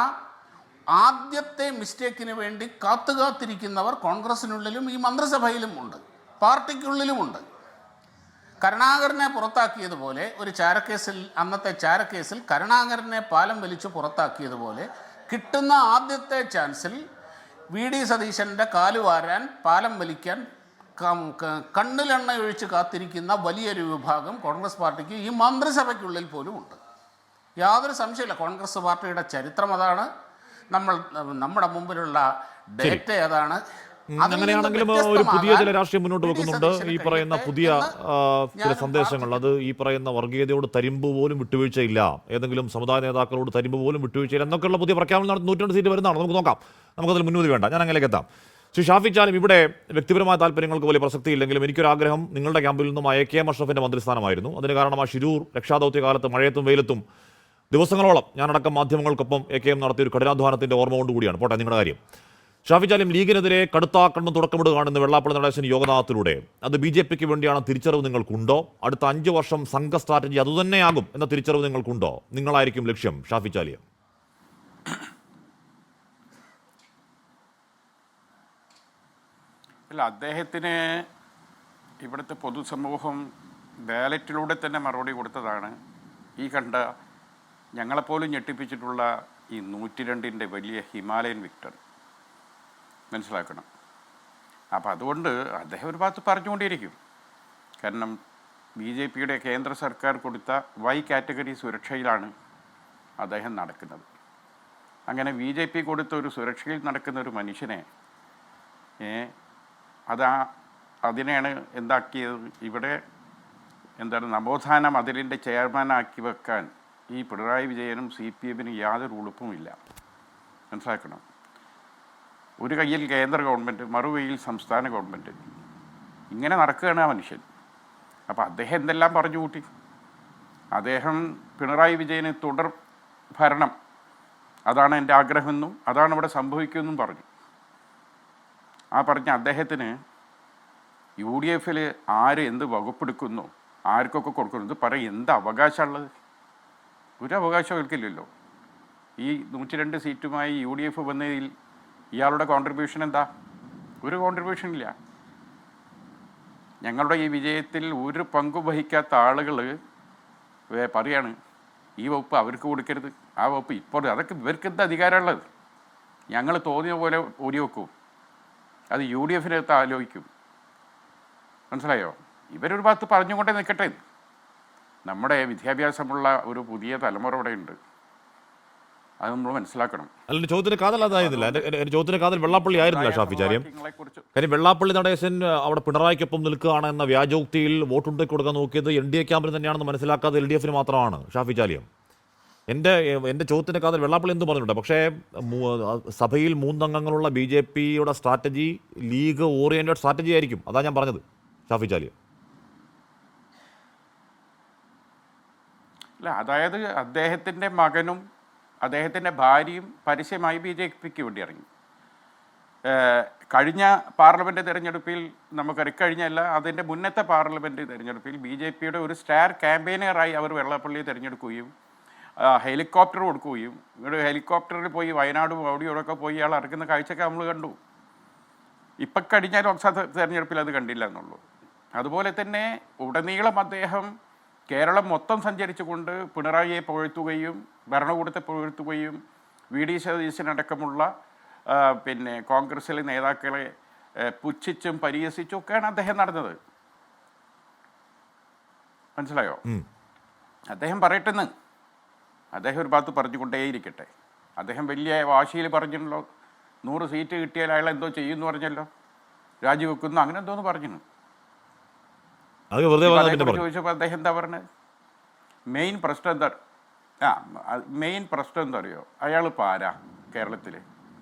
ആദ്യത്തെ മിസ്റ്റേക്കിന് വേണ്ടി കാത്തുകാത്തിരിക്കുന്നവർ കോൺഗ്രസിനുള്ളിലും ഈ മന്ത്രിസഭയിലും ഉണ്ട്, പാർട്ടിക്കുള്ളിലുമുണ്ട്. കരുണാകരനെ പുറത്താക്കിയതുപോലെ ഒരു അന്നത്തെ ചാരക്കേസിൽ കരുണാകരനെ പാലം വലിച്ച് പുറത്താക്കിയതുപോലെ കിട്ടുന്ന ആദ്യത്തെ ചാൻസിൽ VD സതീശൻ്റെ കാലുവാരാൻ, പാലം വലിക്കാൻ കണ്ണിലെണ്ണ ഒഴിച്ച് കാത്തിരിക്കുന്ന വലിയൊരു വിഭാഗം കോൺഗ്രസ് പാർട്ടിക്ക് ഈ മന്ത്രിസഭയ്ക്കുള്ളിൽ പോലും ഉണ്ട്. യാതൊരു സംശയമില്ല. കോൺഗ്രസ് പാർട്ടിയുടെ ചരിത്രം അതാണ്. നമ്മുടെ മുമ്പിലുള്ള ഡേറ്റ അതാണ്. അങ്ങനെയാണെങ്കിലും ഒരു പുതിയ ചില രാഷ്ട്രീയം മുന്നോട്ട് വെക്കുന്നുണ്ട്. ഈ പറയുന്ന പുതിയ ചില സന്ദേശങ്ങൾ, അത് ഈ പറയുന്ന വർഗീയതയോട് തരിമ്പ് പോലും വിട്ടുവീഴ്ചയില്ല, ഏതെങ്കിലും സമുദായ നേതാക്കളോട് തരിമ്പ് പോലും വിട്ടുവീഴ്ചയില്ല എന്നൊക്കെയുള്ള പുതിയ പ്രഖ്യാപനം നടത്തി 102 സീറ്റ് വരുന്നതാണ്. നമുക്ക് നോക്കാം, നമുക്കതിൽ മുൻകൂതി വേണ്ട. ഞാൻ അങ്ങനെയൊക്കെ എത്താം. ശ്രീ ഷാഫി ചാലിം, ഇവിടെ വ്യക്തിപരമായ താല്പര്യങ്ങൾക്ക് വലിയ പ്രസക്തിയില്ലെങ്കിലും എനിക്കൊരാഗ്രഹം, നിങ്ങളുടെ ക്യാമ്പിൽ നിന്നും AK അഷ്റഫിൻ്റെ മന്ത്രിസ്ഥാനമായിരുന്നു. അതിന് കാരണം ആ ശിരൂർ രക്ഷാദൗത്യ കാലത്ത് മഴയത്തും വെയിലത്തും ദിവസങ്ങളോളം ഞാനടക്കം മാധ്യമങ്ങൾക്കൊപ്പം AKM നടത്തിയ ഒരു കഠിനാധ്വാനത്തിൻ്റെ ഓർമ്മ കൊണ്ടുകൂടിയാണ്. പോട്ടെ, നിങ്ങളുടെ കാര്യം. ഷാഫി ചാലിം, ലീഗിനെതിരെ കടുത്താക്കണ്ണം തുടക്കമിടുകയാണെന്ന് വെള്ളാപ്പള്ളി നടേശൻ യോഗനാഥത്തിലൂടെ അത് BJPക്ക് വേണ്ടിയാണ് തിരിച്ചറിവ് നിങ്ങൾക്കുണ്ടോ? അടുത്ത 5 വർഷം സംഘ സ്ട്രാറ്റജി അതുതന്നെയാകും എന്ന തിരിച്ചറിവ് നിങ്ങൾക്കുണ്ടോ? നിങ്ങളായിരിക്കും ലക്ഷ്യം, ഷാഫി ചാലിയ? അല്ല, അദ്ദേഹത്തിന് ഇവിടുത്തെ പൊതുസമൂഹം ബാലറ്റിലൂടെ തന്നെ മറുപടി കൊടുത്തതാണ് ഈ കണ്ട ഞങ്ങളെപ്പോലും ഞെട്ടിപ്പിച്ചിട്ടുള്ള ഈ 102ൻ്റെ വലിയ ഹിമാലയൻ വിക്ടർ. മനസ്സിലാക്കണം. അപ്പം അതുകൊണ്ട് അദ്ദേഹം ഒരു ഭാഗത്ത് പറഞ്ഞുകൊണ്ടിരിക്കും. കാരണം BJPയുടെ കേന്ദ്ര സർക്കാർ കൊടുത്ത Y കാറ്റഗറി സുരക്ഷയിലാണ് അദ്ദേഹം നടക്കുന്നത്. അങ്ങനെ BJP കൊടുത്ത ഒരു സുരക്ഷയിൽ നടക്കുന്ന ഒരു മനുഷ്യനെ അതിനെയാണ് എന്താക്കിയത്, ഇവിടെ നവോത്ഥാന മതിലിൻ്റെ ചെയർമാനാക്കി വെക്കാൻ ഈ പിണറായി വിജയനും CPMനും യാതൊരു ഉളുപ്പുമില്ല. മനസ്സിലാക്കണം. ഒരു കയ്യിൽ കേന്ദ്ര ഗവൺമെൻറ്, മറുകൈയിൽ സംസ്ഥാന ഗവൺമെൻറ്, ഇങ്ങനെ നടക്കുകയാണ് ആ മനുഷ്യൻ. അപ്പോൾ അദ്ദേഹം എന്തെല്ലാം പറഞ്ഞു കൂട്ടി. അദ്ദേഹം പിണറായി വിജയന് തുടർ ഭരണം, അതാണ് എൻ്റെ ആഗ്രഹമെന്നും അതാണ് ഇവിടെ സംഭവിക്കുമെന്നും പറഞ്ഞു. ആ പറഞ്ഞ അദ്ദേഹത്തിന് UDFിൽ ആര് എന്ത് വകുപ്പെടുക്കുന്നു, ആർക്കൊക്കെ കൊടുക്കുന്നു, ഇത് പറയും. എന്ത് അവകാശമുള്ളത്? ഒരു അവകാശം അവർക്കില്ലല്ലോ. ഈ 102 സീറ്റുമായി UDF വന്നതിൽ ഇയാളുടെ കോൺട്രിബ്യൂഷൻ എന്താ? ഒരു കോൺട്രിബ്യൂഷൻ ഇല്ല. ഞങ്ങളുടെ ഈ വിജയത്തിൽ ഒരു പങ്കു വഹിക്കാത്ത ആളുകൾ പറയാണ് ഈ വകുപ്പ് അവർക്ക് കൊടുക്കരുത്, ആ വകുപ്പ് ഇപ്പോൾ, അതൊക്കെ ഇവർക്ക് എന്താ അധികാരമുള്ളത്? ഞങ്ങൾ തോന്നിയ പോലെ ഊരി വെക്കും, അത് UDFിനകത്ത് ആലോചിക്കും. മനസ്സിലായോ? ഇവരൊരു ഭാഗത്ത് പറഞ്ഞുകൊണ്ടേ നിൽക്കട്ടെ. നമ്മുടെ വിദ്യാഭ്യാസമുള്ള ഒരു പുതിയ തലമുറ ഇവിടെ ഉണ്ട്, അത് നമ്മൾ മനസ്സിലാക്കണം. അല്ല, ചോദ്യത്തിന് കാതൽ അതായിരുന്നില്ല. എൻ്റെ ചോദ്യത്തിന് കാതൽ വെള്ളാപ്പള്ളി ആയിരുന്നില്ല ഷാഫി ചാലിയം. കാര്യം വെള്ളാപ്പള്ളി നടേശൻ അവിടെ പിണറായിക്കൊപ്പം നിൽക്കുകയാണ് എന്ന വ്യാജോക്തിയിൽ വോട്ടുണ്ടാക്കി കൊടുക്കാൻ നോക്കിയത് NDA ക്യാമ്പിന് തന്നെയാണെന്ന് മനസ്സിലാക്കാതെ LDFന് മാത്രമാണ് ഷാഫി ചാലിയം. എൻ്റെ ചോദ്യത്തിൻ്റെ കാതൽ വെള്ളാപ്പള്ളി എന്ത് പറഞ്ഞിട്ടുണ്ട്. പക്ഷേ സഭയിൽ 3 അംഗങ്ങളുള്ള BJPയുടെ സ്ട്രാറ്റജി ലീഗ് ഓറിയൻറ്റഡ് സ്ട്രാറ്റജി ആയിരിക്കും. അതാണ് ഞാൻ പറഞ്ഞത്, ഷാഫി ചാലിയം. അല്ല, അതായത് അദ്ദേഹത്തിൻ്റെ മകനും അദ്ദേഹത്തിൻ്റെ ഭാര്യയും പരസ്യമായി BJPക്ക് വേണ്ടി ഇറങ്ങി. കഴിഞ്ഞ പാർലമെൻറ്റ് തിരഞ്ഞെടുപ്പിൽ നമുക്കറിക്കഴിഞ്ഞല്ല, അതിൻ്റെ മുന്നത്തെ പാർലമെൻറ്റ് തിരഞ്ഞെടുപ്പിൽ BJPയുടെ ഒരു സ്റ്റാർ ക്യാമ്പയിനറായി അവർ വെള്ളാപ്പള്ളിയെ തിരഞ്ഞെടുക്കുകയും ഹെലികോപ്റ്റർ കൊടുക്കുകയും ഇവിടെ ഹെലികോപ്റ്ററിൽ പോയി വയനാടും അവിടെയോടൊക്കെ പോയി ഇയാൾ ഇറക്കുന്ന കാഴ്ചയൊക്കെ നമ്മൾ കണ്ടു. ഇപ്പം കഴിഞ്ഞ ലോക്സഭ തെരഞ്ഞെടുപ്പിൽ അത് കണ്ടില്ല എന്നുള്ളൂ. അതുപോലെ തന്നെ ഉടനീളം അദ്ദേഹം കേരളം മൊത്തം സഞ്ചരിച്ചുകൊണ്ട് പിണറായിയെ പുകഴ്ത്തുകയും ഭരണകൂടത്തെ പുകഴ്ത്തുകയും വി ഡി സതീശനടക്കമുള്ള പിന്നെ കോൺഗ്രസിലെ നേതാക്കളെ പുച്ഛിച്ചും പരിഹസിച്ചും ഒക്കെയാണ് അദ്ദേഹം നടന്നത്. മനസ്സിലായോ? അദ്ദേഹം പറയട്ടെന്ന്, അദ്ദേഹം ഒരു ഭാഗത്ത് പറഞ്ഞുകൊണ്ടേയിരിക്കട്ടെ. അദ്ദേഹം വലിയ വാശിയിൽ പറഞ്ഞല്ലോ, 100 സീറ്റ് കിട്ടിയാൽ അയാൾ എന്തോ ചെയ്യുമെന്ന് പറഞ്ഞല്ലോ, രാജിവെക്കുന്നു അങ്ങനെ എന്തോന്ന് പറഞ്ഞു. ചോദിച്ചപ്പോൾ അദ്ദേഹം എന്താ പറഞ്ഞത്? മെയിൻ പ്രശ്നം എന്താ അറിയോ? അയാൾ ഇപ്പോൾ ആരാ കേരളത്തിൽ?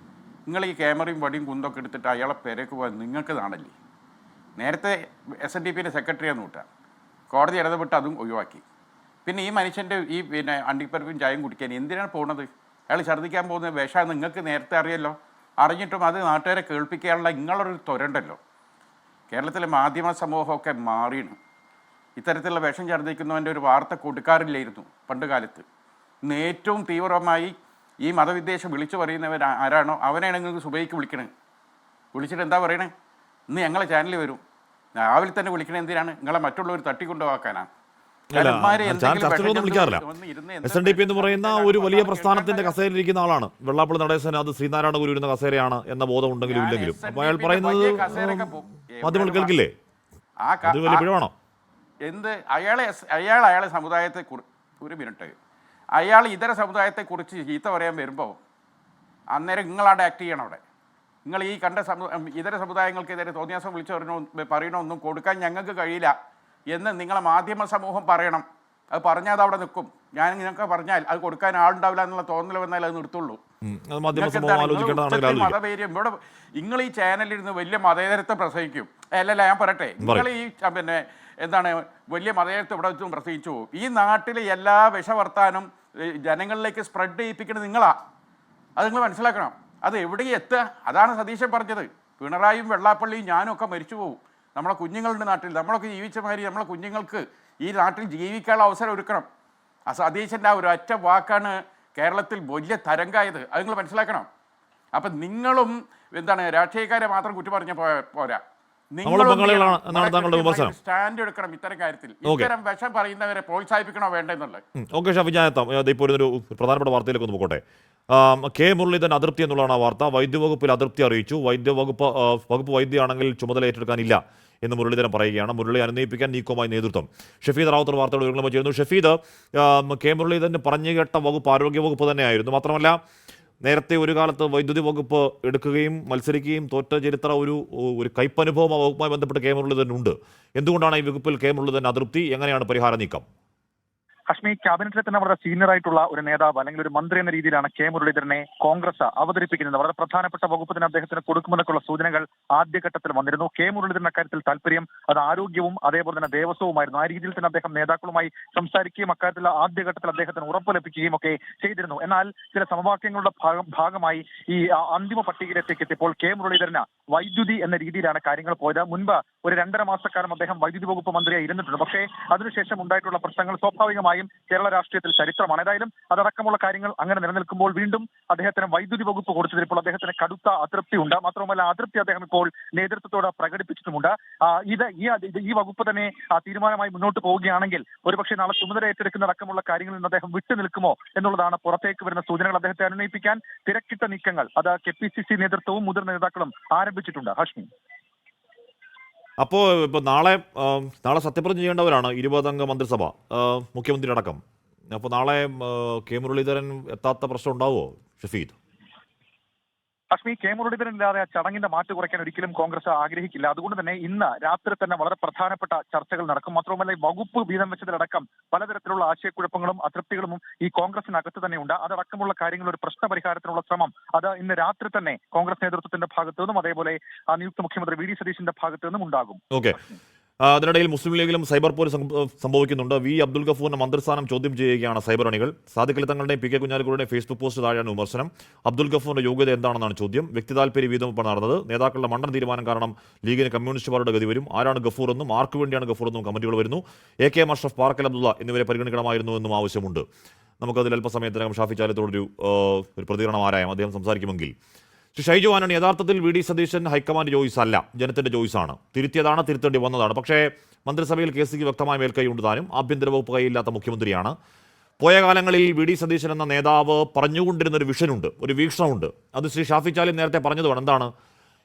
നിങ്ങൾ ഈ ക്യാമറയും വടിയും കുന്തൊക്കെ എടുത്തിട്ട് അയാളെ പേരേക്ക് പോകാൻ നിങ്ങൾക്ക് നാണല്ലേ? നേരത്തെ SNDP സെക്രട്ടറിയാന്ന് കൂട്ടാ, കോടതി ഇടപെട്ട് അതും ഒഴിവാക്കി. പിന്നെ ഈ മനുഷ്യൻ്റെ ഈ പിന്നെ അണ്ടിപ്പരിപ്പും ചായയും കുടിക്കാൻ എന്തിനാണ് പോകുന്നത്? അയാൾ ഛർദ്ദിക്കാൻ പോകുന്ന വിഷം നിങ്ങൾക്ക് നേരത്തെ അറിയല്ലോ. അറിഞ്ഞിട്ടും അത് നാട്ടുകാരെ കേൾപ്പിക്കാനുള്ള നിങ്ങളൊരു ത്വരണ്ടല്ലോ. കേരളത്തിലെ മാധ്യമ സമൂഹമൊക്കെ മാറിയാണ്. ഇത്തരത്തിലുള്ള വിഷം ഛർദ്ദിക്കുന്നവൻ്റെ ഒരു വാർത്ത കൊടുക്കാറില്ലായിരുന്നു പണ്ട് കാലത്ത്. ഇന്ന് ഏറ്റവും തീവ്രമായി ഈ മതവിദ്വേഷം വിളിച്ചു പറയുന്നവർ ആരാണോ അവനെയാണ് നിങ്ങൾക്ക് സുബൈക്ക് വിളിക്കണേ. വിളിച്ചിട്ട് എന്താ പറയണേ? ഇന്ന് ഞങ്ങളെ ചാനലിൽ വരും, രാവിലെ തന്നെ വിളിക്കണേ എന്തിനാണ്? നിങ്ങളെ മറ്റുള്ളവർ തട്ടിക്കൊണ്ടുപോക്കാനാണ്. വിളിക്കാറില്ല. SNDP എന്ന് പറയുന്ന ഒരു വലിയ പ്രസ്ഥാനത്തിന്റെ കസേരയിലിരിക്കുന്ന ആളാണ് വെള്ളാപ്പള്ളി നടേശൻ. അത് ശ്രീനാരായണ ഗുരു ഇരുന്ന കസേരയാണ് എന്ന ബോധം ഉണ്ടെങ്കിലും ഇല്ലെങ്കിലും അപ്പോൾ അയാൾ പറയുന്നത് മാധ്യമങ്ങൾ കേൾക്കില്ലേ? അത് വലിയ പിഴവാണോ? എന്ത് അയാളെ സമുദായത്തെ ഒരു മിനിറ്റ്, അയാൾ ഇതര സമുദായത്തെക്കുറിച്ച് ചീത്ത പറയാൻ വരുമ്പോൾ അന്നേരം നിങ്ങളാണ് ആക്ട് ചെയ്യണം അവിടെ. നിങ്ങൾ ഈ കണ്ട ഇതര സമുദായങ്ങൾക്കെതിരെ തോന്നിയാസം വിളിച്ചു പറയണമൊന്നും കൊടുക്കാൻ ഞങ്ങൾക്ക് കഴിയില്ല എന്ന് നിങ്ങളെ മാധ്യമ സമൂഹം പറയണം. അത് പറഞ്ഞാൽ അത് അവിടെ നിൽക്കും. ഞാൻ നിങ്ങൾക്ക് പറഞ്ഞാൽ അത് കൊടുക്കാൻ ആളുണ്ടാവില്ല എന്നുള്ള തോന്നൽ വന്നാൽ അത് നിർത്തുള്ളൂ. മതപേര്യം ഇവിടെ നിങ്ങൾ ഈ ചാനലിരുന്ന് വലിയ മതേതരത്തെ പ്രസംഗിക്കും. അല്ലല്ല, ഞാൻ പറയട്ടെ, നിങ്ങൾ ഈ പിന്നെ എന്താണ് വലിയ മതേതരത്തെ ഇവിടെ വെച്ചും പ്രസംഗിച്ചു പോകും. ഈ നാട്ടിലെ എല്ലാ വിഷവർത്താനും ജനങ്ങളിലേക്ക് സ്പ്രെഡ് ചെയ്യിപ്പിക്കുന്നത് നിങ്ങളാ. അത് നിങ്ങൾ മനസ്സിലാക്കണം. അത് എവിടെ എത്തുക? അതാണ് സതീശൻ പറഞ്ഞത്. പിണറായിയും വെള്ളാപ്പള്ളിയും ഞാനും ഒക്കെ മരിച്ചു പോകും. നമ്മളെ കുഞ്ഞുങ്ങളുടെ നാട്ടിൽ നമ്മളൊക്കെ ജീവിച്ച മാതിരി നമ്മളെ കുഞ്ഞുങ്ങൾക്ക് ഈ നാട്ടിൽ ജീവിക്കാനുള്ള അവസരം ഒരുക്കണം. ആ സതീശൻ്റെ ആ ഒരു ഒറ്റ വാക്കാണ് കേരളത്തിൽ വലിയ തരംഗമായത്. അത് നിങ്ങൾ മനസ്സിലാക്കണം. അപ്പം നിങ്ങളും എന്താണ് രാഷ്ട്രീയക്കാരെ മാത്രം കുറ്റം പറഞ്ഞ പോരാ, സ്റ്റാൻഡ് എടുക്കണം ഇത്തരം കാര്യത്തിൽ. ഇത്തരം വിഷം പറയുന്നവരെ പ്രോത്സാഹിപ്പിക്കണോ വേണ്ടെന്നുള്ളത്. ഓക്കെ ഷാഫി, ഞാൻ എത്താം. ഇപ്പോൾ ഒരു പ്രധാനപ്പെട്ട വാർത്തയിലേക്ക് ഒന്ന് പോകട്ടെ. കെ മുരളീധരൻ അതൃപ്തി എന്നുള്ളതാണ് വാർത്ത. വൈദ്യവകുപ്പിൽ അതൃപ്തി അറിയിച്ചു. വകുപ്പ് വൈദ്യയാണെങ്കിൽ ചുമതല ഏറ്റെടുക്കാനില്ല എന്ന് മുരളീധരൻ പറയുകയാണ്. മുരളി അനുനയിപ്പിക്കാൻ നീക്കവുമായി നേതൃത്വം. ഷഫീദ് റാവുത്തർ വാർത്തയോട് വിവരങ്ങൾ ചെയ്യുന്നു. ഷഫീദ്, കെ മുരളീധരൻ പറഞ്ഞു കേട്ട വകുപ്പ് ആരോഗ്യവകുപ്പ് തന്നെയായിരുന്നു. മാത്രമല്ല നേരത്തെ ഒരു കാലത്ത് വൈദ്യുതി വകുപ്പ് എടുക്കുകയും മത്സരിക്കുകയും തോറ്റ ചരിത്ര ഒരു കയ്പനുഭവം ആ വകുപ്പുമായി ബന്ധപ്പെട്ട് കെ മുരളീധരനുണ്ട്. എന്തുകൊണ്ടാണ് ഈ വകുപ്പിൽ കെ മുരളീധരൻ അതൃപ്തി? എങ്ങനെയാണ് പരിഹാര നീക്കം? കശ്മീർ ക്യാബിനറ്റിലെ തന്നെ വളരെ സീനിയർ ആയിട്ടുള്ള ഒരു നേതാവ് അല്ലെങ്കിൽ ഒരു മന്ത്രി എന്ന രീതിയിലാണ് കെ മുരളീധരനെ കോൺഗ്രസ് അവതരിപ്പിക്കുന്നത്. വളരെ പ്രധാനപ്പെട്ട വകുപ്പ് തന്നെ അദ്ദേഹത്തിന് കൊടുക്കുമെന്നൊക്കെയുള്ള സൂചനകൾ ആദ്യഘട്ടത്തിൽ വന്നിരുന്നു. കെ മുരളീധരൻ അക്കാര്യത്തിൽ താല്പര്യം അത് ആരോഗ്യവും അതേപോലെ തന്നെ ദേവസ്വവുമായിരുന്നു. ആ രീതിയിൽ തന്നെ അദ്ദേഹം നേതാക്കളുമായി സംസാരിക്കുകയും അക്കാര്യത്തിൽ ആദ്യഘട്ടത്തിൽ അദ്ദേഹത്തിന് ഉറപ്പ് ലഭിക്കുകയും ഒക്കെ ചെയ്തിരുന്നു. എന്നാൽ ചില സമവാക്യങ്ങളുടെ ഭാഗമായി ഈ അന്തിമ പട്ടികയിലേക്ക് എത്തിയപ്പോൾ കെ മുരളീധരന് വൈദ്യുതി എന്ന രീതിയിലാണ് കാര്യങ്ങൾ പോയത്. മുൻപ് ഒരു 2.5 മാസക്കാലം അദ്ദേഹം വൈദ്യുതി വകുപ്പ് മന്ത്രിയായി ഇരുന്നിട്ടുണ്ട്. പക്ഷേ അതിനുശേഷം ഉണ്ടായിട്ടുള്ള പ്രശ്നങ്ങൾ സ്വാഭാവികമായി കേരള രാഷ്ട്രീയത്തിൽ ചരിത്രമാണ്. ഏതായാലും അതടക്കമുള്ള കാര്യങ്ങൾ അങ്ങനെ നിലനിൽക്കുമ്പോൾ വീണ്ടും അദ്ദേഹത്തിന് വൈദ്യുതി വകുപ്പ് കൊടുത്തതിൽ ഇപ്പോൾ അദ്ദേഹത്തിന് കടുത്ത അതൃപ്തി ഉണ്ട്. മാത്രമല്ല അതൃപ്തി അദ്ദേഹം ഇപ്പോൾ നേതൃത്വത്തോട് പ്രകടിപ്പിച്ചിട്ടുമുണ്ട്. ഈ വകുപ്പ് തന്നെ തീരുമാനമായി മുന്നോട്ട് പോവുകയാണെങ്കിൽ ഒരുപക്ഷെ നാളെ ചുമതല ഏറ്റെടുക്കുന്നതടക്കമുള്ള കാര്യങ്ങളിൽ നിന്ന് അദ്ദേഹം വിട്ടുനിൽക്കുമോ എന്നുള്ളതാണ് പുറത്തേക്ക് വരുന്ന സൂചനകൾ. അദ്ദേഹത്തെ അനുനയിപ്പിക്കാൻ തിരക്കിട്ട നീക്കങ്ങൾ അത് KPCC നേതൃത്വവും മുതിർന്ന നേതാക്കളും ആരംഭിച്ചിട്ടുണ്ട്. ഹാഷ്മി, അപ്പോൾ ഇപ്പോൾ നാളെ സത്യപ്രതിജ്ഞ ചെയ്യേണ്ടവരാണ് 20 അംഗ മന്ത്രിസഭ, മുഖ്യമന്ത്രി അടക്കം. അപ്പോൾ നാളെ കെ മുരളീധരൻ എത്താത്ത പ്രശ്നം ഉണ്ടാവുമോ ഷഫീദ്? കശ്മീർ കെ മുരളീധരൻ ഇല്ലാതെ ആ ചടങ്ങിന്റെ മാറ്റ് കുറയ്ക്കാൻ ഒരിക്കലും കോൺഗ്രസ് ആഗ്രഹിക്കില്ല. അതുകൊണ്ട് തന്നെ ഇന്ന് രാത്രി തന്നെ വളരെ പ്രധാനപ്പെട്ട ചർച്ചകൾ നടക്കും. മാത്രമല്ല ഈ വകുപ്പ് വീതം വെച്ചതിലടക്കം പലതരത്തിലുള്ള ആശയക്കുഴപ്പങ്ങളും അതൃപ്തികളും ഈ കോൺഗ്രസിനകത്ത് തന്നെയുണ്ട്. അതടക്കമുള്ള കാര്യങ്ങൾ ഒരു പ്രശ്ന പരിഹാരത്തിനുള്ള ശ്രമം അത് ഇന്ന് രാത്രി തന്നെ കോൺഗ്രസ് നേതൃത്വത്തിന്റെ ഭാഗത്തു നിന്നും അതേപോലെ നിയുക്ത മുഖ്യമന്ത്രി വി ഡി സതീശന്റെ ഭാഗത്തു നിന്നും ഉണ്ടാകും. ഓക്കെ. അതിനിടയിൽ മുസ്ലിം ലീഗിലും സൈബർ പോര് സംഭവിക്കുന്നുണ്ട്. വി അബ്ദുൽ ഗഫൂറിന്റെ മന്ത്രിസ്ഥാനം ചോദ്യം ചെയ്യുകയാണ് സൈബർ അണികൾ. സാദിഖ് അലി തങ്ങളുടെയും പി കെ കുഞ്ഞാലിക്കുട്ടിയുടെയും ഫേസ്ബുക്ക് പോസ്റ്റ് താഴെയാണ് വിമർശനം. അബ്ദുൽ ഗഫൂറിന്റെ യോഗ്യത എന്താണെന്നാണ് ചോദ്യം. വ്യക്തി താല്പര്യ വീതമാണ് നടന്നത്. നേതാക്കളുടെ മണ്ഡലം തീരുമാനം കാരണം ലീഗിന് കമ്മ്യൂണിസ്റ്റുകാരുടെ ഗതി വരും. ആരാണ് ഗഫൂർ എന്നും ആർക്കു വേണ്ടിയാണ് ഗഫൂർ എന്നും കമന്റുകൾ വരുന്നു. AK അഷ്റഫ്, പാറക്കൽ അബ്ദുള്ള എന്നിവരെ പരിഗണിക്കണമായിരുന്നു എന്നും ആവശ്യമുണ്ട്. നമുക്കതിൽ അല്പസമയത്തിനകം ഷാഫി ചാലത്തോടൊരു പ്രതികരണം ആരായം അദ്ദേഹം സംസാരിക്കുമെങ്കിൽ. ശ്രീ ഷൈജു ആന്റണി, യഥാർത്ഥത്തിൽ V D Satheesan high command choice അല്ല, ജനത്തിന്റെ ചോയ്സാണ്. തിരുത്തിയതാണ്, തിരുത്തേണ്ടി വന്നതാണ്. പക്ഷേ മന്ത്രിസഭയിൽ കെ സിക്ക് വ്യക്തമായ മേൽക്കൈയുണ്ട്. താനും ആഭ്യന്തര വകുപ്പ് കൈയില്ലാത്ത മുഖ്യമന്ത്രിയാണ്. പോയ കാലങ്ങളിൽ വി ഡി സതീശൻ എന്ന നേതാവ് പറഞ്ഞുകൊണ്ടിരുന്ന ഒരു വിഷനുണ്ട്, ഒരു വീക്ഷണമുണ്ട്. അത് ശ്രീ ഷാഫി ചാലിൻ നേരത്തെ പറഞ്ഞതുമാണ്. എന്താണ്?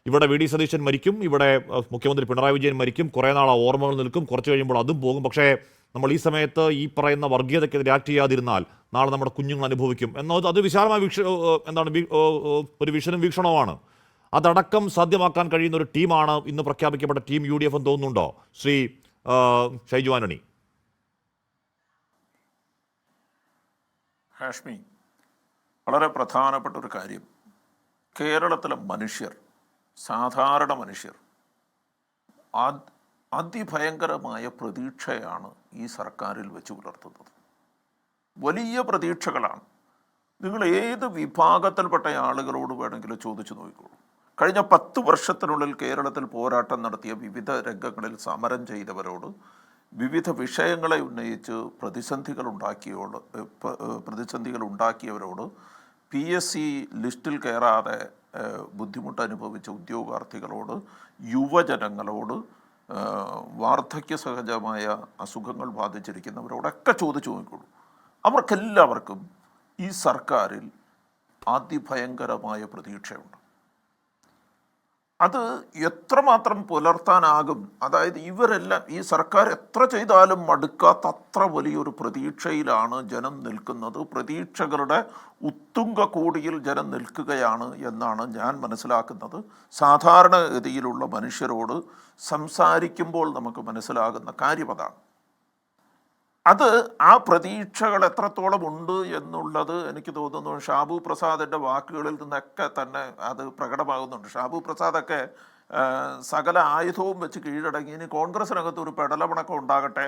ഇവിടെ വി ഡി സതീശൻ മരിക്കും, ഇവിടെ മുഖ്യമന്ത്രി പിണറായി വിജയൻ മരിക്കും, കുറേ നാൾ ഓർമ്മകൾ നിൽക്കും, കുറച്ച് കഴിയുമ്പോൾ അതും പോകും. പക്ഷേ നമ്മൾ ഈ സമയത്ത് ഈ പറയുന്ന വർഗീയതയ്ക്കെതിരെ ആക്ട് ചെയ്യാതിരുന്നാൽ നാളെ നമ്മുടെ കുഞ്ഞുങ്ങൾ അനുഭവിക്കും എന്നത് അത് വിശാലമായ ഒരു വിഷനും വീക്ഷണവുമാണ്. അതടക്കം സാധ്യമാക്കാൻ കഴിയുന്ന ഒരു ടീമാണ് ഇന്ന് പ്രഖ്യാപിക്കപ്പെട്ട ടീം UDF എന്ന് തോന്നുന്നുണ്ടോ ശ്രീ ഷൈജു ആന്റണി? ഹാഷ്മി, വളരെ പ്രധാനപ്പെട്ട ഒരു കാര്യം, കേരളത്തിലെ മനുഷ്യർ, സാധാരണ മനുഷ്യർ അതിഭയങ്കരമായ പ്രതീക്ഷയാണ് ഈ സർക്കാരിൽ വെച്ച് പുലർത്തുന്നത്. വലിയ പ്രതീക്ഷകളാണ്. നിങ്ങൾ ഏത് വിഭാഗത്തിൽപ്പെട്ട ആളുകളോട് വേണമെങ്കിലും ചോദിച്ചു നോക്കിക്കോളൂ. കഴിഞ്ഞ 10 വർഷത്തിനുള്ളിൽ കേരളത്തിൽ പോരാട്ടം നടത്തിയ, വിവിധ രംഗങ്ങളിൽ സമരം ചെയ്തവരോട്, വിവിധ വിഷയങ്ങളെ ഉന്നയിച്ച് പ്രതിസന്ധികൾ ഉണ്ടാക്കിയവരോട്, PSC ലിസ്റ്റിൽ കയറാതെ ബുദ്ധിമുട്ട് അനുഭവിച്ച ഉദ്യോഗാർത്ഥികളോട്, യുവജനങ്ങളോട്, വാർദ്ധക്യ സഹജമായ അസുഖങ്ങൾ ബാധിച്ചിരിക്കുന്നവരോടൊക്കെ ചോദിച്ചു നോക്കിക്കോളൂ. അവർക്കെല്ലാവർക്കും ഈ സർക്കാരിൽ അതിഭയങ്കരമായ പ്രതീക്ഷയുണ്ട്. അത് എത്രമാത്രം പുലർത്താനാകും? അതായത് ഇവരെല്ലാം, ഈ സർക്കാർ എത്ര ചെയ്താലും മടുക്കാത്ത അത്ര വലിയൊരു പ്രതീക്ഷയിലാണ് ജനം നിൽക്കുന്നത്. പ്രതീക്ഷകളുടെ ഉത്തുംഗ കോടിയിൽ ജനം നിൽക്കുകയാണ് എന്നാണ് ഞാൻ മനസ്സിലാക്കുന്നത്. സാധാരണഗതിയിലുള്ള മനുഷ്യരോട് സംസാരിക്കുമ്പോൾ നമുക്ക് മനസ്സിലാകുന്ന കാര്യം അതാണ്. അത് ആ പ്രതീക്ഷകൾ എത്രത്തോളം ഉണ്ട് എന്നുള്ളത് എനിക്ക് തോന്നുന്നു ഷാബു പ്രസാദിൻ്റെ വാക്കുകളിൽ നിന്നൊക്കെ തന്നെ അത് പ്രകടമാകുന്നുണ്ട്. ഷാബു പ്രസാദൊക്കെ സകല ആയുധവും വെച്ച് കീഴടങ്ങി, ഇനി കോൺഗ്രസിനകത്ത് ഒരു പെടലമണക്കം ഉണ്ടാകട്ടെ,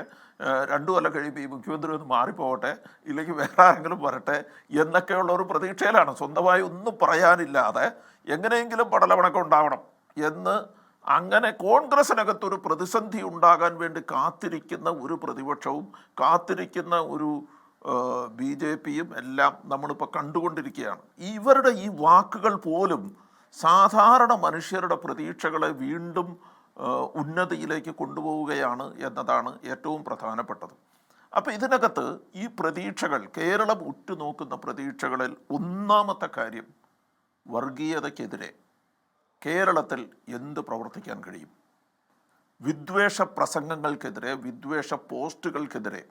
2 കൊല്ലം കഴിയുമ്പോൾ ഈ മുഖ്യമന്ത്രി ഒന്ന് മാറിപ്പോകട്ടെ, ഇല്ലെങ്കിൽ വേറെ ആരെങ്കിലും വരട്ടെ എന്നൊക്കെയുള്ള ഒരു പ്രതീക്ഷയിലാണ്. സ്വന്തമായി ഒന്നും പറയാനില്ലാതെ എങ്ങനെയെങ്കിലും പെടലമണക്കം ഉണ്ടാവണം എന്ന്, അങ്ങനെ കോൺഗ്രസിനകത്തൊരു പ്രതിസന്ധി ഉണ്ടാകാൻ വേണ്ടി കാത്തിരിക്കുന്ന ഒരു പ്രതിപക്ഷവും കാത്തിരിക്കുന്ന ഒരു BJPയും എല്ലാം നമ്മളിപ്പോൾ കണ്ടുകൊണ്ടിരിക്കുകയാണ്. ഇവരുടെ ഈ വാക്കുകൾ പോലും സാധാരണ മനുഷ്യരുടെ പ്രതീക്ഷകളെ വീണ്ടും ഉന്നതിയിലേക്ക് കൊണ്ടുപോവുകയാണ് എന്നതാണ് ഏറ്റവും പ്രധാനപ്പെട്ടത്. അപ്പോൾ ഇതിനകത്ത് ഈ പ്രതീക്ഷകൾ, കേരളം ഉറ്റുനോക്കുന്ന പ്രതീക്ഷകളിൽ ഒന്നാമത്തെ കാര്യം, വർഗീയതയ്ക്കെതിരെ കേരളത്തിൽ എന്ത് പ്രവർത്തിക്കാൻ കഴിയും? വിദ്വേഷ പ്രസംഗങ്ങൾക്കെതിരെ, വിദ്വേഷ പോസ്റ്റുകൾക്കെതിരെ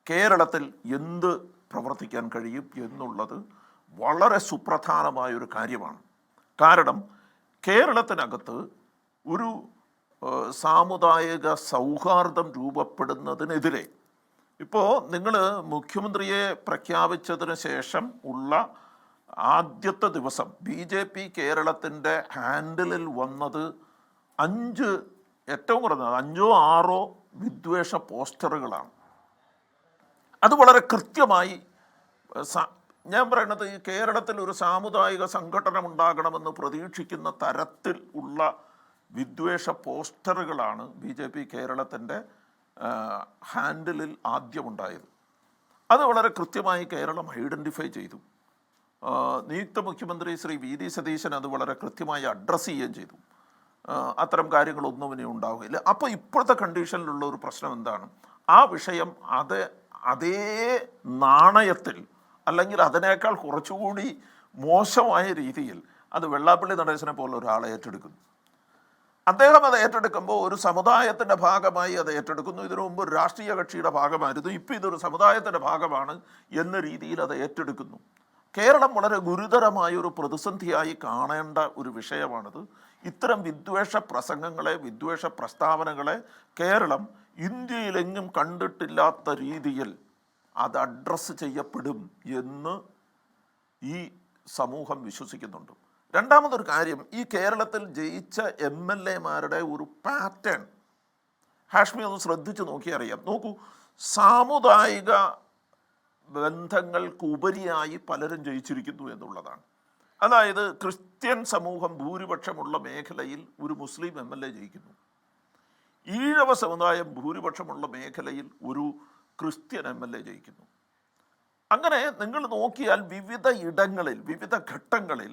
കേരളത്തിൽ എന്ത് പ്രവർത്തിക്കാൻ കഴിയും എന്നുള്ളത് വളരെ സുപ്രധാനമായൊരു കാര്യമാണ്. കാരണം കേരളത്തിനകത്ത് ഒരു സാമുദായിക സൗഹാർദ്ദം രൂപപ്പെടുന്നതിനെതിരെ, ഇപ്പോൾ നിങ്ങൾ മുഖ്യമന്ത്രിയെ പ്രഖ്യാപിച്ചതിന് ശേഷം ഉള്ള ആദ്യത്തെ ദിവസം BJP കേരളത്തിൻ്റെ ഹാൻഡിലിൽ വന്നത് 5, ഏറ്റവും കുറഞ്ഞത് 5ഓ 6ഓ വിദ്വേഷ പോസ്റ്ററുകളാണ്. അത് വളരെ കൃത്യമായി, ഞാൻ പറയുന്നത്, ഈ കേരളത്തിൽ ഒരു സാമുദായിക സംഘടന ഉണ്ടാകണമെന്ന് പ്രതീക്ഷിക്കുന്ന തരത്തിൽ ഉള്ള വിദ്വേഷ പോസ്റ്ററുകളാണ് BJP കേരളത്തിൻ്റെ ഹാൻഡിലിൽ ആദ്യമുണ്ടായത്. അത് വളരെ കൃത്യമായി കേരളം ഐഡൻറ്റിഫൈ ചെയ്തു. നിയുക്ത മുഖ്യമന്ത്രി ശ്രീ VD സതീശൻ അത് വളരെ കൃത്യമായി അഡ്രസ്സ് ചെയ്യുകയും ചെയ്തു. അത്തരം കാര്യങ്ങളൊന്നും ഇനി ഉണ്ടാവുകയില്ല. അപ്പോൾ ഇപ്പോഴത്തെ കണ്ടീഷനിലുള്ള ഒരു പ്രശ്നം എന്താണ്? ആ വിഷയം അതേ നാണയത്തിൽ, അല്ലെങ്കിൽ അതിനേക്കാൾ കുറച്ചുകൂടി മോശമായ രീതിയിൽ അത് വെള്ളാപ്പള്ളി നടേശനെ പോലെ ഒരാളെ ഏറ്റെടുക്കുന്നു. അദ്ദേഹം അത് ഏറ്റെടുക്കുമ്പോൾ ഒരു സമുദായത്തിൻ്റെ ഭാഗമായി അത് ഏറ്റെടുക്കുന്നു. ഇതിനു മുമ്പ് ഒരു രാഷ്ട്രീയ കക്ഷിയുടെ ഭാഗമായിരുന്നു, ഇപ്പോൾ ഇതൊരു സമുദായത്തിൻ്റെ ഭാഗമാണ് എന്ന രീതിയിൽ അത് ഏറ്റെടുക്കുന്നു. കേരളം വളരെ ഗുരുതരമായൊരു പ്രതിസന്ധിയായി കാണേണ്ട ഒരു വിഷയമാണിത്. ഇത്തരം വിദ്വേഷ പ്രസംഗങ്ങളെ, വിദ്വേഷ പ്രസ്താവനകളെ കേരളം ഇന്ത്യയിലെങ്ങും കണ്ടിട്ടില്ലാത്ത രീതിയിൽ അത് അഡ്രസ്സ് ചെയ്യപ്പെടും എന്ന് ഈ സമൂഹം വിശ്വസിക്കുന്നുണ്ട്. രണ്ടാമതൊരു കാര്യം, ഈ കേരളത്തിൽ ജയിച്ച MLA-മാരുടെ ഒരു പാറ്റേൺ ഹാഷ്മി ഒന്ന് ശ്രദ്ധിച്ച് നോക്കിയറിയാം. നോക്കൂ, സാമുദായിക ബന്ധങ്ങൾക്കുപരിയായി പലരും ജയിച്ചിരിക്കുന്നു എന്നുള്ളതാണ്. അതായത് ക്രിസ്ത്യൻ സമൂഹം ഭൂരിപക്ഷമുള്ള മേഖലയിൽ ഒരു മുസ്ലിം MLA ജയിക്കുന്നു, ഈഴവ സമുദായം ഭൂരിപക്ഷമുള്ള മേഖലയിൽ ഒരു ക്രിസ്ത്യൻ MLA ജയിക്കുന്നു. അങ്ങനെ നിങ്ങൾ നോക്കിയാൽ വിവിധ ഇടങ്ങളിൽ, വിവിധ ഘട്ടങ്ങളിൽ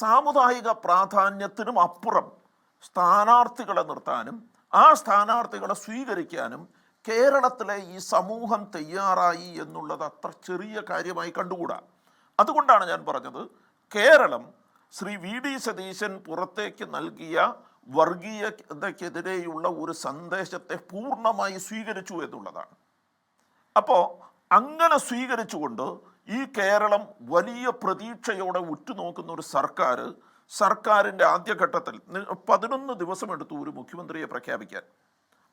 സാമുദായിക പ്രാധാന്യത്തിനും അപ്പുറം സ്ഥാനാർത്ഥികളെ നിർത്താനും ആ സ്ഥാനാർത്ഥികളെ സ്വീകരിക്കാനും കേരളത്തിലെ ഈ സമൂഹം തയ്യാറായി എന്നുള്ളത് അത്ര ചെറിയ കാര്യമായി കണ്ടുകൂടാ. അതുകൊണ്ടാണ് ഞാൻ പറഞ്ഞത്, കേരളം ശ്രീ വി.ഡി. സതീശൻ പുറത്തേക്ക് നൽകിയ വർഗീയതയ്ക്കെതിരെയുള്ള ഒരു സന്ദേശത്തെ പൂർണ്ണമായി സ്വീകരിച്ചു എന്നുള്ളതാണ്. അപ്പോൾ അങ്ങനെ സ്വീകരിച്ചുകൊണ്ട് ഈ കേരളം വലിയ പ്രതീക്ഷയോടെ ഉറ്റുനോക്കുന്ന ഒരു സർക്കാരിൻ്റെ ആദ്യഘട്ടത്തിൽ 11 ദിവസം എടുത്തു ഒരു മുഖ്യമന്ത്രിയെ പ്രഖ്യാപിക്കാൻ.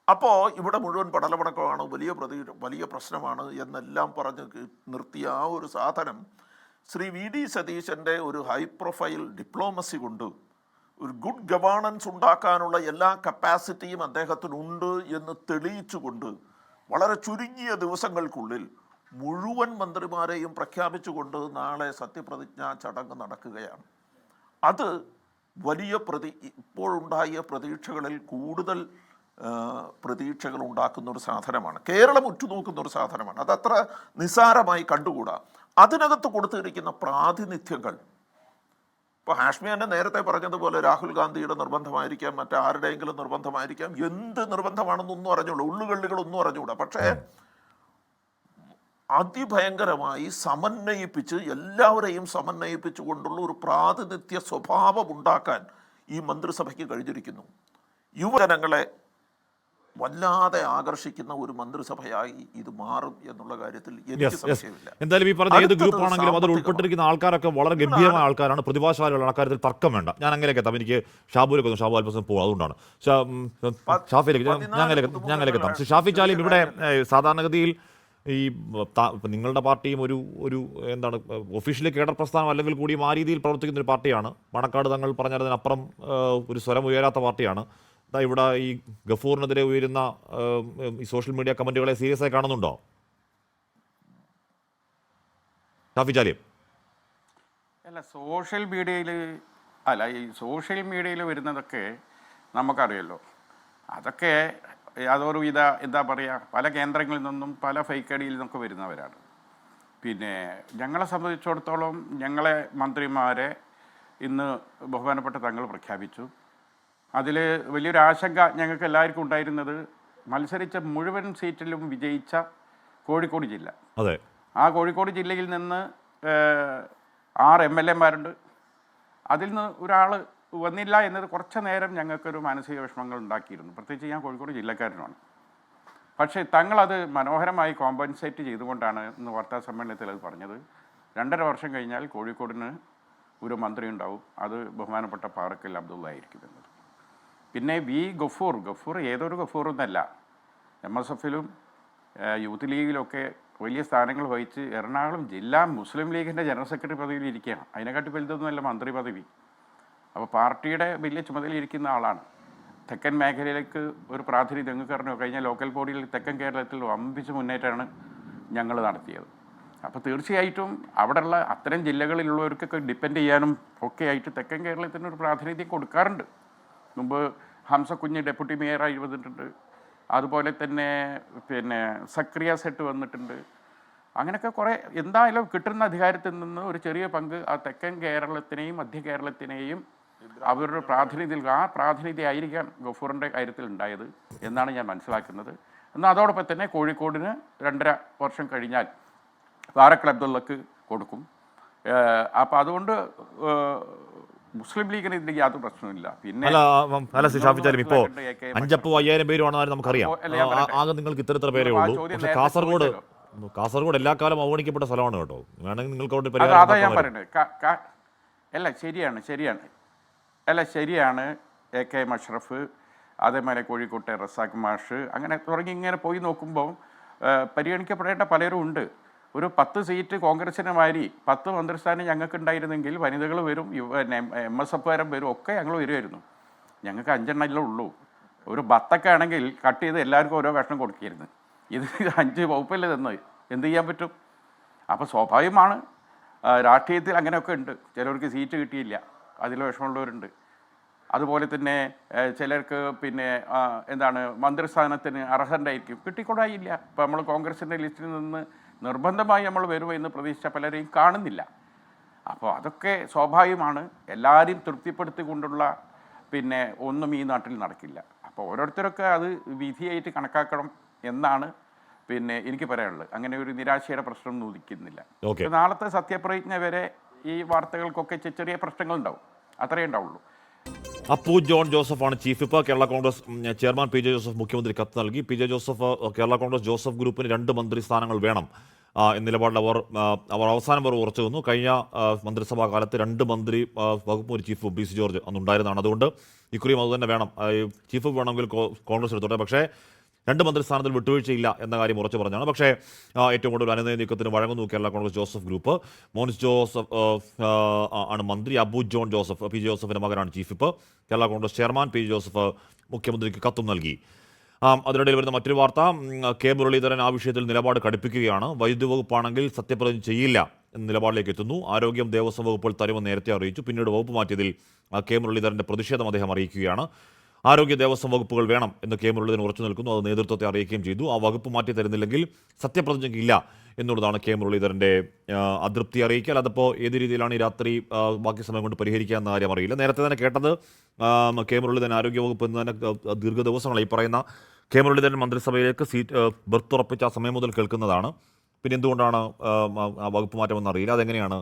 അപ്പോൾ ഇവിടെ മുഴുവൻ പടലമടക്കമാണ്, വലിയ പ്രശ്നമാണ് എന്നെല്ലാം പറഞ്ഞ് നിർത്തിയ ആ ഒരു സാധനം ശ്രീ വി.ഡി. സതീശൻ്റെ ഒരു ഹൈ പ്രൊഫൈൽ ഡിപ്ലോമസി കൊണ്ട് ഒരു ഗുഡ് ഗവേണൻസ് ഉണ്ടാക്കാനുള്ള എല്ലാ കപ്പാസിറ്റിയും അദ്ദേഹത്തിനുണ്ട് എന്ന് തെളിയിച്ചുകൊണ്ട് വളരെ ചുരുങ്ങിയ ദിവസങ്ങൾക്കുള്ളിൽ മുഴുവൻ മന്ത്രിമാരെയും പ്രഖ്യാപിച്ചുകൊണ്ട് നാളെ സത്യപ്രതിജ്ഞാ ചടങ്ങ് നടക്കുകയാണ്. അത് വലിയ ഇപ്പോഴുണ്ടായ പ്രതീക്ഷകളിൽ കൂടുതൽ പ്രതീക്ഷകൾ ഉണ്ടാക്കുന്ന ഒരു സാധനമാണ്. കേരളം ഉറ്റുനോക്കുന്ന ഒരു സാധനമാണ്. അതത്ര നിസ്സാരമായി കണ്ടുകൂടാ. അതിനകത്ത് കൊടുത്തിരിക്കുന്ന പ്രാതിനിധ്യങ്ങൾ, ഇപ്പോൾ ഹാഷ്മി തന്നെ നേരത്തെ പറഞ്ഞതുപോലെ രാഹുൽ ഗാന്ധിയുടെ നിർബന്ധമായിരിക്കാം, മറ്റാരുടെയെങ്കിലും നിർബന്ധമായിരിക്കാം, എന്ത് നിർബന്ധമാണെന്നൊന്നും അറിഞ്ഞൂടാ, ഉള്ളുകള്ളികളൊന്നും അറിഞ്ഞൂടാ. പക്ഷേ അതിഭയങ്കരമായി സമന്വയിപ്പിച്ച് എല്ലാവരെയും സമന്വയിപ്പിച്ചുകൊണ്ടുള്ള ഒരു പ്രാതിനിധ്യ സ്വഭാവം ഉണ്ടാക്കാൻ ഈ മന്ത്രിസഭയ്ക്ക് കഴിഞ്ഞിരിക്കുന്നു. യുവജനങ്ങളെ വല്ലാതെ ആകർഷിക്കുന്ന ഒരു മന്ത്രിസഭയായി ഇത് മാറും എന്നുള്ള കാര്യത്തിൽ എനിക്ക് സംശയമില്ല. എന്തായാലും ഈ പറഞ്ഞ ഏത് ഗ്രൂപ്പ് ആണെങ്കിലും അതിൽ ഉൾപ്പെട്ടിരിക്കുന്ന ആൾക്കാരൊക്കെ വളരെ ഗംഭീരമായ ആൾക്കാരാണ്, പ്രതിഭാശാലികളാണ്. അക്കാര്യത്തിൽ തർക്കം വേണ്ട. ഞാൻ അങ്ങനെയൊക്കെ എത്താം. എനിക്ക് ഷാബുലേക്ക് ഷാബു അൽഫോൻസ് പോകും, അതുകൊണ്ടാണ് ഷാഫിയിലേക്ക് ഞാൻ അങ്ങനെയൊക്കെ എത്താം. ഷാഫി ചാലിയും ഇവിടെ സാധാരണഗതിയിൽ ഈ നിങ്ങളുടെ പാർട്ടിയും ഒരു എന്താണ് ഒഫീഷ്യലി കേഡർ പ്രസ്ഥാനം അല്ലെങ്കിൽ കൂടിയും ആ രീതിയിൽ പ്രവർത്തിക്കുന്ന ഒരു പാർട്ടിയാണ്. മണക്കാട് തങ്ങൾ പറഞ്ഞതിനപ്പുറം ഒരു സ്വരം ഉയരാത്ത പാർട്ടിയാണ്. ഇവിടെ ഈ ഗഫൂറിനെതിരെ ഉയരുന്ന ഈ സോഷ്യൽ മീഡിയ കമന്റുകളെ സീരിയസ് ആയി കാണുന്നുണ്ടോ ഷാഫി ചാലിയം? ഈ സോഷ്യൽ മീഡിയയിൽ വരുന്നതൊക്കെ നമുക്കറിയല്ലോ. അതൊക്കെ യാതൊരു എന്താ പറയുക, പല കേന്ദ്രങ്ങളിൽ നിന്നും പല ഫേക്ക് ഐഡിയിൽ നിന്നൊക്കെ വരുന്നവരാണ്. പിന്നെ ഞങ്ങളെ സംബന്ധിച്ചിടത്തോളം ഞങ്ങളെ മന്ത്രിമാരെ ഇന്ന് ബഹുമാനപ്പെട്ട തങ്ങൾ പ്രഖ്യാപിച്ചു. അതിൽ വലിയൊരു ആശങ്ക ഞങ്ങൾക്ക് എല്ലാവർക്കും ഉണ്ടായിരുന്നത് മത്സരിച്ച മുഴുവൻ സീറ്റിലും വിജയിച്ച കോഴിക്കോട് ജില്ല. അതെ, ആ കോഴിക്കോട് ജില്ലയിൽ നിന്ന് 6 MLA-മാരുണ്ട്. അതിൽ നിന്ന് ഒരാൾ വന്നില്ല എന്നത് കുറച്ച് നേരം ഞങ്ങൾക്കൊരു മാനസിക വിഷമങ്ങൾ ഉണ്ടാക്കിയിരുന്നു. പ്രത്യേകിച്ച് ഞാൻ കോഴിക്കോട് ജില്ലക്കാരനാണ്. പക്ഷേ തങ്ങളത് മനോഹരമായി കോമ്പൻസേറ്റ് ചെയ്തുകൊണ്ടാണ് ഇന്ന് വാർത്താ സമ്മേളനത്തിൽ അത് പറഞ്ഞത്. 2.5 വർഷം കഴിഞ്ഞാൽ കോഴിക്കോടിന് ഒരു മന്ത്രി ഉണ്ടാവും, അത് ബഹുമാനപ്പെട്ട പാറക്കൽ അബ്ദുള്ള ആയിരിക്കുമെന്നത്. പിന്നെ ഗഫൂർ ഏതൊരു ഗഫൂറൊന്നല്ല, MSF-ലും യൂത്ത് ലീഗിലൊക്കെ വലിയ സ്ഥാനങ്ങൾ വഹിച്ച് എറണാകുളം ജില്ലാ മുസ്ലിം ലീഗിൻ്റെ ജനറൽ സെക്രട്ടറി പദവിയിൽ ഇരിക്കുകയാണ്. അതിനെക്കാട്ടി വലുതൊന്നുമല്ല മന്ത്രി പദവി. അപ്പോൾ പാർട്ടിയുടെ വലിയ ചുമതലയിരിക്കുന്ന ആളാണ്. തെക്കൻ മേഖലയിലേക്ക് ഒരു പ്രാതിനിധ്യം നിങ്ങൾക്ക് അറിഞ്ഞോ, കഴിഞ്ഞ ലോക്കൽ ബോഡിയിൽ തെക്കൻ കേരളത്തിൽ വമ്പിച്ച മുന്നേറ്റമാണ് ഞങ്ങൾ നടത്തിയത്. അപ്പോൾ തീർച്ചയായിട്ടും അവിടെയുള്ള അത്തരം ജില്ലകളിലുള്ളവർക്കൊക്കെ ഡിപ്പെൻഡ് ചെയ്യാനും ഒക്കെ ആയിട്ട് തെക്കൻ കേരളത്തിന് ഒരു പ്രാതിനിധ്യം കൊടുക്കാറുണ്ട്. മുമ്പ് ഹംസക്കുഞ്ഞ് ഡെപ്യൂട്ടി മേയറായി വന്നിട്ടുണ്ട്. അതുപോലെ തന്നെ സക്രിയ സെട്ട് വന്നിട്ടുണ്ട്. അങ്ങനെയൊക്കെ കുറേ എന്തായാലും കിട്ടുന്ന അധികാരത്തിൽ നിന്ന് ഒരു ചെറിയ പങ്ക് ആ തെക്കൻ കേരളത്തിനെയും മധ്യ കേരളത്തിനെയും അവരുടെ പ്രാതിനിധ്യം ആയിരിക്കാം ഗഫൂറിൻ്റെ കാര്യത്തിൽ ഉണ്ടായത് എന്നാണ് ഞാൻ മനസ്സിലാക്കുന്നത്. എന്നാൽ അതോടൊപ്പം തന്നെ കോഴിക്കോടിന് 2.5 വർഷം കഴിഞ്ഞാൽ പാറക്കൽ അബ്ദുള്ളക്ക് കൊടുക്കും. അപ്പോൾ അതുകൊണ്ട് മുസ്ലിം ലീഗിന് ഇതിൻ്റെ യാതൊരു പ്രശ്നമില്ല. പിന്നെ ഇപ്പോൾ 5,000 പേരുമാണെന്ന് നമുക്കറിയാം. ആകെ നിങ്ങൾക്ക് ഇത്ര പേരേ ഉള്ളൂ. പക്ഷേ കാസർഗോഡ് എല്ലാ കാലം അവഗണിക്കപ്പെട്ട സ്ഥലമാണ് കേട്ടോ. വേണമെങ്കിൽ നിങ്ങൾക്ക് അതാ ഞാൻ പറയുന്നത്. ശരിയാണ്. AK മഷ്റഫ്, അതേപോലെ കോഴിക്കോട്ടെ റസാഖ് മാഷ്, അങ്ങനെ തുടങ്ങി ഇങ്ങനെ പോയി നോക്കുമ്പോൾ പരിഗണിക്കപ്പെടേണ്ട പലരും ഉണ്ട്. ഒരു 10 സീറ്റ് കോൺഗ്രസിന് മാറി 10 മന്ത്രിസ്ഥാനം ഞങ്ങൾക്ക് ഉണ്ടായിരുന്നെങ്കിൽ വനിതകൾ വരും, MSF-കാരും വരും, ഒക്കെ ഞങ്ങൾ വരുമായിരുന്നു. ഞങ്ങൾക്ക് 5 എണ്ണമല്ലേ ഉള്ളൂ. ഒരു ബത്തൊക്കെ ആണെങ്കിൽ കട്ട് ചെയ്ത് എല്ലാവർക്കും ഓരോ കഷ്ണം കൊടുക്കുകയായിരുന്നു. ഇത് 5 വകുപ്പല്ലേ തന്നത്, എന്ത് ചെയ്യാൻ പറ്റും? അപ്പോൾ സ്വാഭാവികമാണ് രാഷ്ട്രീയത്തിൽ അങ്ങനെയൊക്കെ ഉണ്ട്. ചിലർക്ക് സീറ്റ് കിട്ടിയില്ല, അതിൽ വിഷമമുള്ളവരുണ്ട്. അതുപോലെ തന്നെ ചിലർക്ക് മന്ത്രിസ്ഥാനത്തിന് അർഹരായിരിക്കും, കിട്ടിക്കൊണ്ടായില്ല. ഇപ്പോൾ നമ്മൾ കോൺഗ്രസിൻ്റെ ലിസ്റ്റിൽ നിന്ന് നിർബന്ധമായി നമ്മൾ വരുമെന്ന് പ്രതീക്ഷിച്ച പലരെയും കാണുന്നില്ല. അപ്പോൾ അതൊക്കെ സ്വാഭാവികമാണ്. എല്ലാവരെയും തൃപ്തിപ്പെടുത്തിക്കൊണ്ടുള്ള പിന്നെ ഒന്നും ഈ നാട്ടിൽ നടക്കില്ല. അപ്പോൾ ഓരോരുത്തരൊക്കെ അത് വിധിയായിട്ട് കണക്കാക്കണം എന്നാണ് പിന്നെ എനിക്ക് പറയാനുള്ളത്. അങ്ങനെ ഒരു നിരാശയുടെ പ്രശ്നം ഉദിക്കുന്നില്ല. നാളത്തെ സത്യപ്രതിജ്ഞ വരെ ഈ വാർത്തകൾക്കൊക്കെ ചെറിയ പ്രശ്നങ്ങളുണ്ടാവും, അത്രയേ ഉണ്ടാവുള്ളൂ. അപ്പു ജോൺ ജോസഫാണ് chief whip. Kerala Congress chairman P J Joseph മുഖ്യമന്ത്രി കത്ത് നൽകി. പി ജെ ജോസഫ് കേരള കോൺഗ്രസ് ജോസഫ് ഗ്രൂപ്പിന് 2 മന്ത്രി സ്ഥാനങ്ങൾ വേണം എന്ന നിലപാടിൽ അവർ അവസാനം വരെ ഉറച്ചു നിന്നു. കഴിഞ്ഞ മന്ത്രിസഭാ കാലത്ത് 2 മന്ത്രി വകുപ്പ് ഒരു ചീഫ് പി സി ജോർജ് അന്നുണ്ടായിരുന്നതാണ്. അതുകൊണ്ട് ഇക്കുറിയും അതുതന്നെ വേണം. ചീഫ് വേണമെങ്കിൽ കോൺഗ്രസ് എടുത്തോട്ടെ, പക്ഷേ 2 മന്ത്രിസ്ഥാനത്തിൽ വിട്ടുവീഴ്ചയില്ല എന്ന കാര്യം ഉറച്ചു പറഞ്ഞാണ്. പക്ഷേ ഏറ്റവും കൂടുതൽ അനുനയ നീക്കത്തിന് വഴങ്ങുന്നു കേരള കോൺഗ്രസ് ജോസഫ് ഗ്രൂപ്പ്. മോൻസ് ജോസഫ് ആണ് മന്ത്രി. അബു ജോൺ ജോസഫ് പി ജെ ജോസഫിന്റെ മകനാണ് chief whip. Kerala Congress chairman P J Joseph മുഖ്യമന്ത്രിക്ക് കത്തും നൽകി. അതിനിടയിൽ വരുന്ന മറ്റൊരു വാർത്ത, കെ മുരളീധരൻ ആ വിഷയത്തിൽ നിലപാട് കടുപ്പിക്കുകയാണ്. വൈദ്യുതി വകുപ്പാണെങ്കിൽ സത്യപ്രതിജ്ഞ ചെയ്യില്ല എന്ന നിലപാടിലേക്ക് എത്തുന്നു. ആരോഗ്യം ദേവസ്വം വകുപ്പുകൾ തരുമെന്ന് നേരത്തെ അറിയിച്ചു. പിന്നീട് വകുപ്പ് മാറ്റിയതിൽ കെ മുരളീധരന്റെ പ്രതിഷേധം അദ്ദേഹം അറിയിക്കുകയാണ്. ആരോഗ്യ ദേവസ്വം വകുപ്പുകൾ വേണം എന്ന് കെ മുരളീധരൻ ഉറച്ചു നിൽക്കുന്നു. അത് നേതൃത്വത്തെ അറിയിക്കുകയും ചെയ്തു. ആ വകുപ്പ് മാറ്റി തരുന്നില്ലെങ്കിൽ സത്യപ്രതിജ്ഞയ്ക്കില്ല എന്നുള്ളതാണ് കെ മുരളീധരന്റെ അതൃപ്തി അറിയിക്കൽ. അതിപ്പോൾ ഏത് രീതിയിലാണ് ഈ രാത്രി ബാക്കി സമയം കൊണ്ട് പരിഹരിക്കുക എന്ന കാര്യം അറിയില്ല. നേരത്തെ തന്നെ കേട്ടത് കെ മുരളീധരൻ ആരോഗ്യവകുപ്പ് എന്ന് തന്നെ ദീർഘ ദിവസങ്ങളായി പറയുന്ന കെ മുരളീധരൻ മന്ത്രിസഭയിലേക്ക് ബർത്ത് ഉറപ്പിച്ച ആ സമയം മുതൽ കേൾക്കുന്നതാണ്. പിന്നെ എന്തുകൊണ്ടാണ് ആ വകുപ്പ് മാറ്റമെന്ന് അറിയില്ല. അതെങ്ങനെയാണ്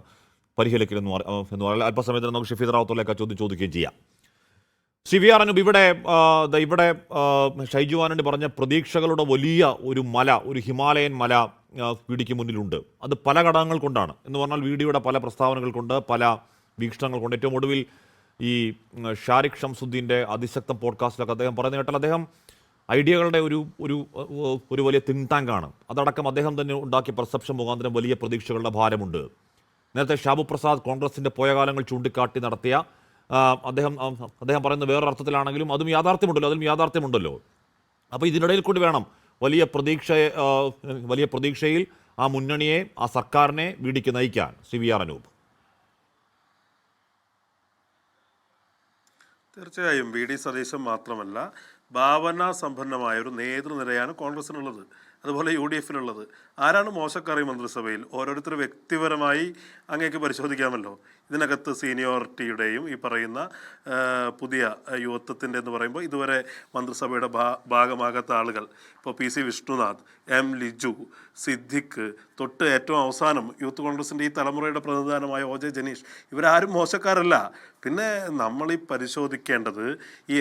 പരിഹരിക്കലെന്ന് പറഞ്ഞാൽ അല്പസമയത്തിന് നമുക്ക് ഷഫീദ് റാവത്തോലേക്ക് ചോദിക്കുകയും ചെയ്യാം. CVR അനൂപ്, ഇവിടെ ഷൈജു ആനന്ദി പറഞ്ഞ പ്രതീക്ഷകളുടെ വലിയ ഒരു മല, ഒരു ഹിമാലയൻ മല VDക്ക് മുന്നിലുണ്ട്. അത് പല ഘടകങ്ങൾ കൊണ്ടാണ് എന്ന് പറഞ്ഞാൽ VDയുടെ പല പ്രസ്താവനകൾ കൊണ്ട്, പല വീക്ഷണങ്ങൾ കൊണ്ട്. ഏറ്റവും ഒടുവിൽ ഈ ഷാരിഖ് ഷംസുദ്ദീൻ്റെ അതിശക്തം പോഡ്കാസ്റ്റിലൊക്കെ അദ്ദേഹം പറയുന്ന കേട്ടാൽ അദ്ദേഹം ഐഡിയകളുടെ ഒരു വലിയ തിങ്ക് ടാങ്കാണ്. അതടക്കം അദ്ദേഹം തന്നെ ഉണ്ടാക്കിയ പെർസെപ്ഷൻ മുഖാന്തരം വലിയ പ്രതീക്ഷകളുടെ ഭാരമുണ്ട്. നേരത്തെ ഷാബു പ്രസാദ് കോൺഗ്രസിൻ്റെ പോയ കാലങ്ങൾ ചൂണ്ടിക്കാട്ടി നടത്തിയ അദ്ദേഹം പറയുന്ന വേറൊരർത്ഥത്തിലാണെങ്കിലും അതിലും യാഥാർത്ഥ്യമുണ്ടല്ലോ. അപ്പോൾ ഇതിനിടയിൽ കൂടി വേണം വലിയ പ്രതീക്ഷയിൽ ആ മുന്നണിയെ, ആ സർക്കാരിനെ VDക്ക് നയിക്കാൻ. CVR അനൂപ്. തീർച്ചയായും VD സതീശൻ മാത്രമല്ല, ഭാവനാ സമ്പന്നമായ ഒരു നേതൃനിരയാണ് കോൺഗ്രസിനുള്ളത്, അതുപോലെ UDFിനുള്ളത്. ആരാണ് മോശക്കാർ ഈ മന്ത്രിസഭയിൽ? ഓരോരുത്തർ വ്യക്തിപരമായി അങ്ങേക്ക് പരിശോധിക്കാമല്ലോ. ഇതിനകത്ത് സീനിയോറിറ്റിയുടെയും ഈ പറയുന്ന പുതിയ യുവത്വത്തിൻ്റെ എന്ന് പറയുമ്പോൾ ഇതുവരെ മന്ത്രിസഭയുടെ ഭാഗമാകാത്ത ആളുകൾ, ഇപ്പോൾ PC വിഷ്ണുനാഥ്, M ലിജു, സിദ്ദിഖ്, തൊട്ട് ഏറ്റവും അവസാനം യൂത്ത് കോൺഗ്രസിൻ്റെ ഈ തലമുറയുടെ പ്രതിനിധാനമായ OJ ജനീഷ്, ഇവരാരും മോശക്കാരല്ല. പിന്നെ നമ്മൾ ഈ പരിശോധിക്കേണ്ടത് ഈ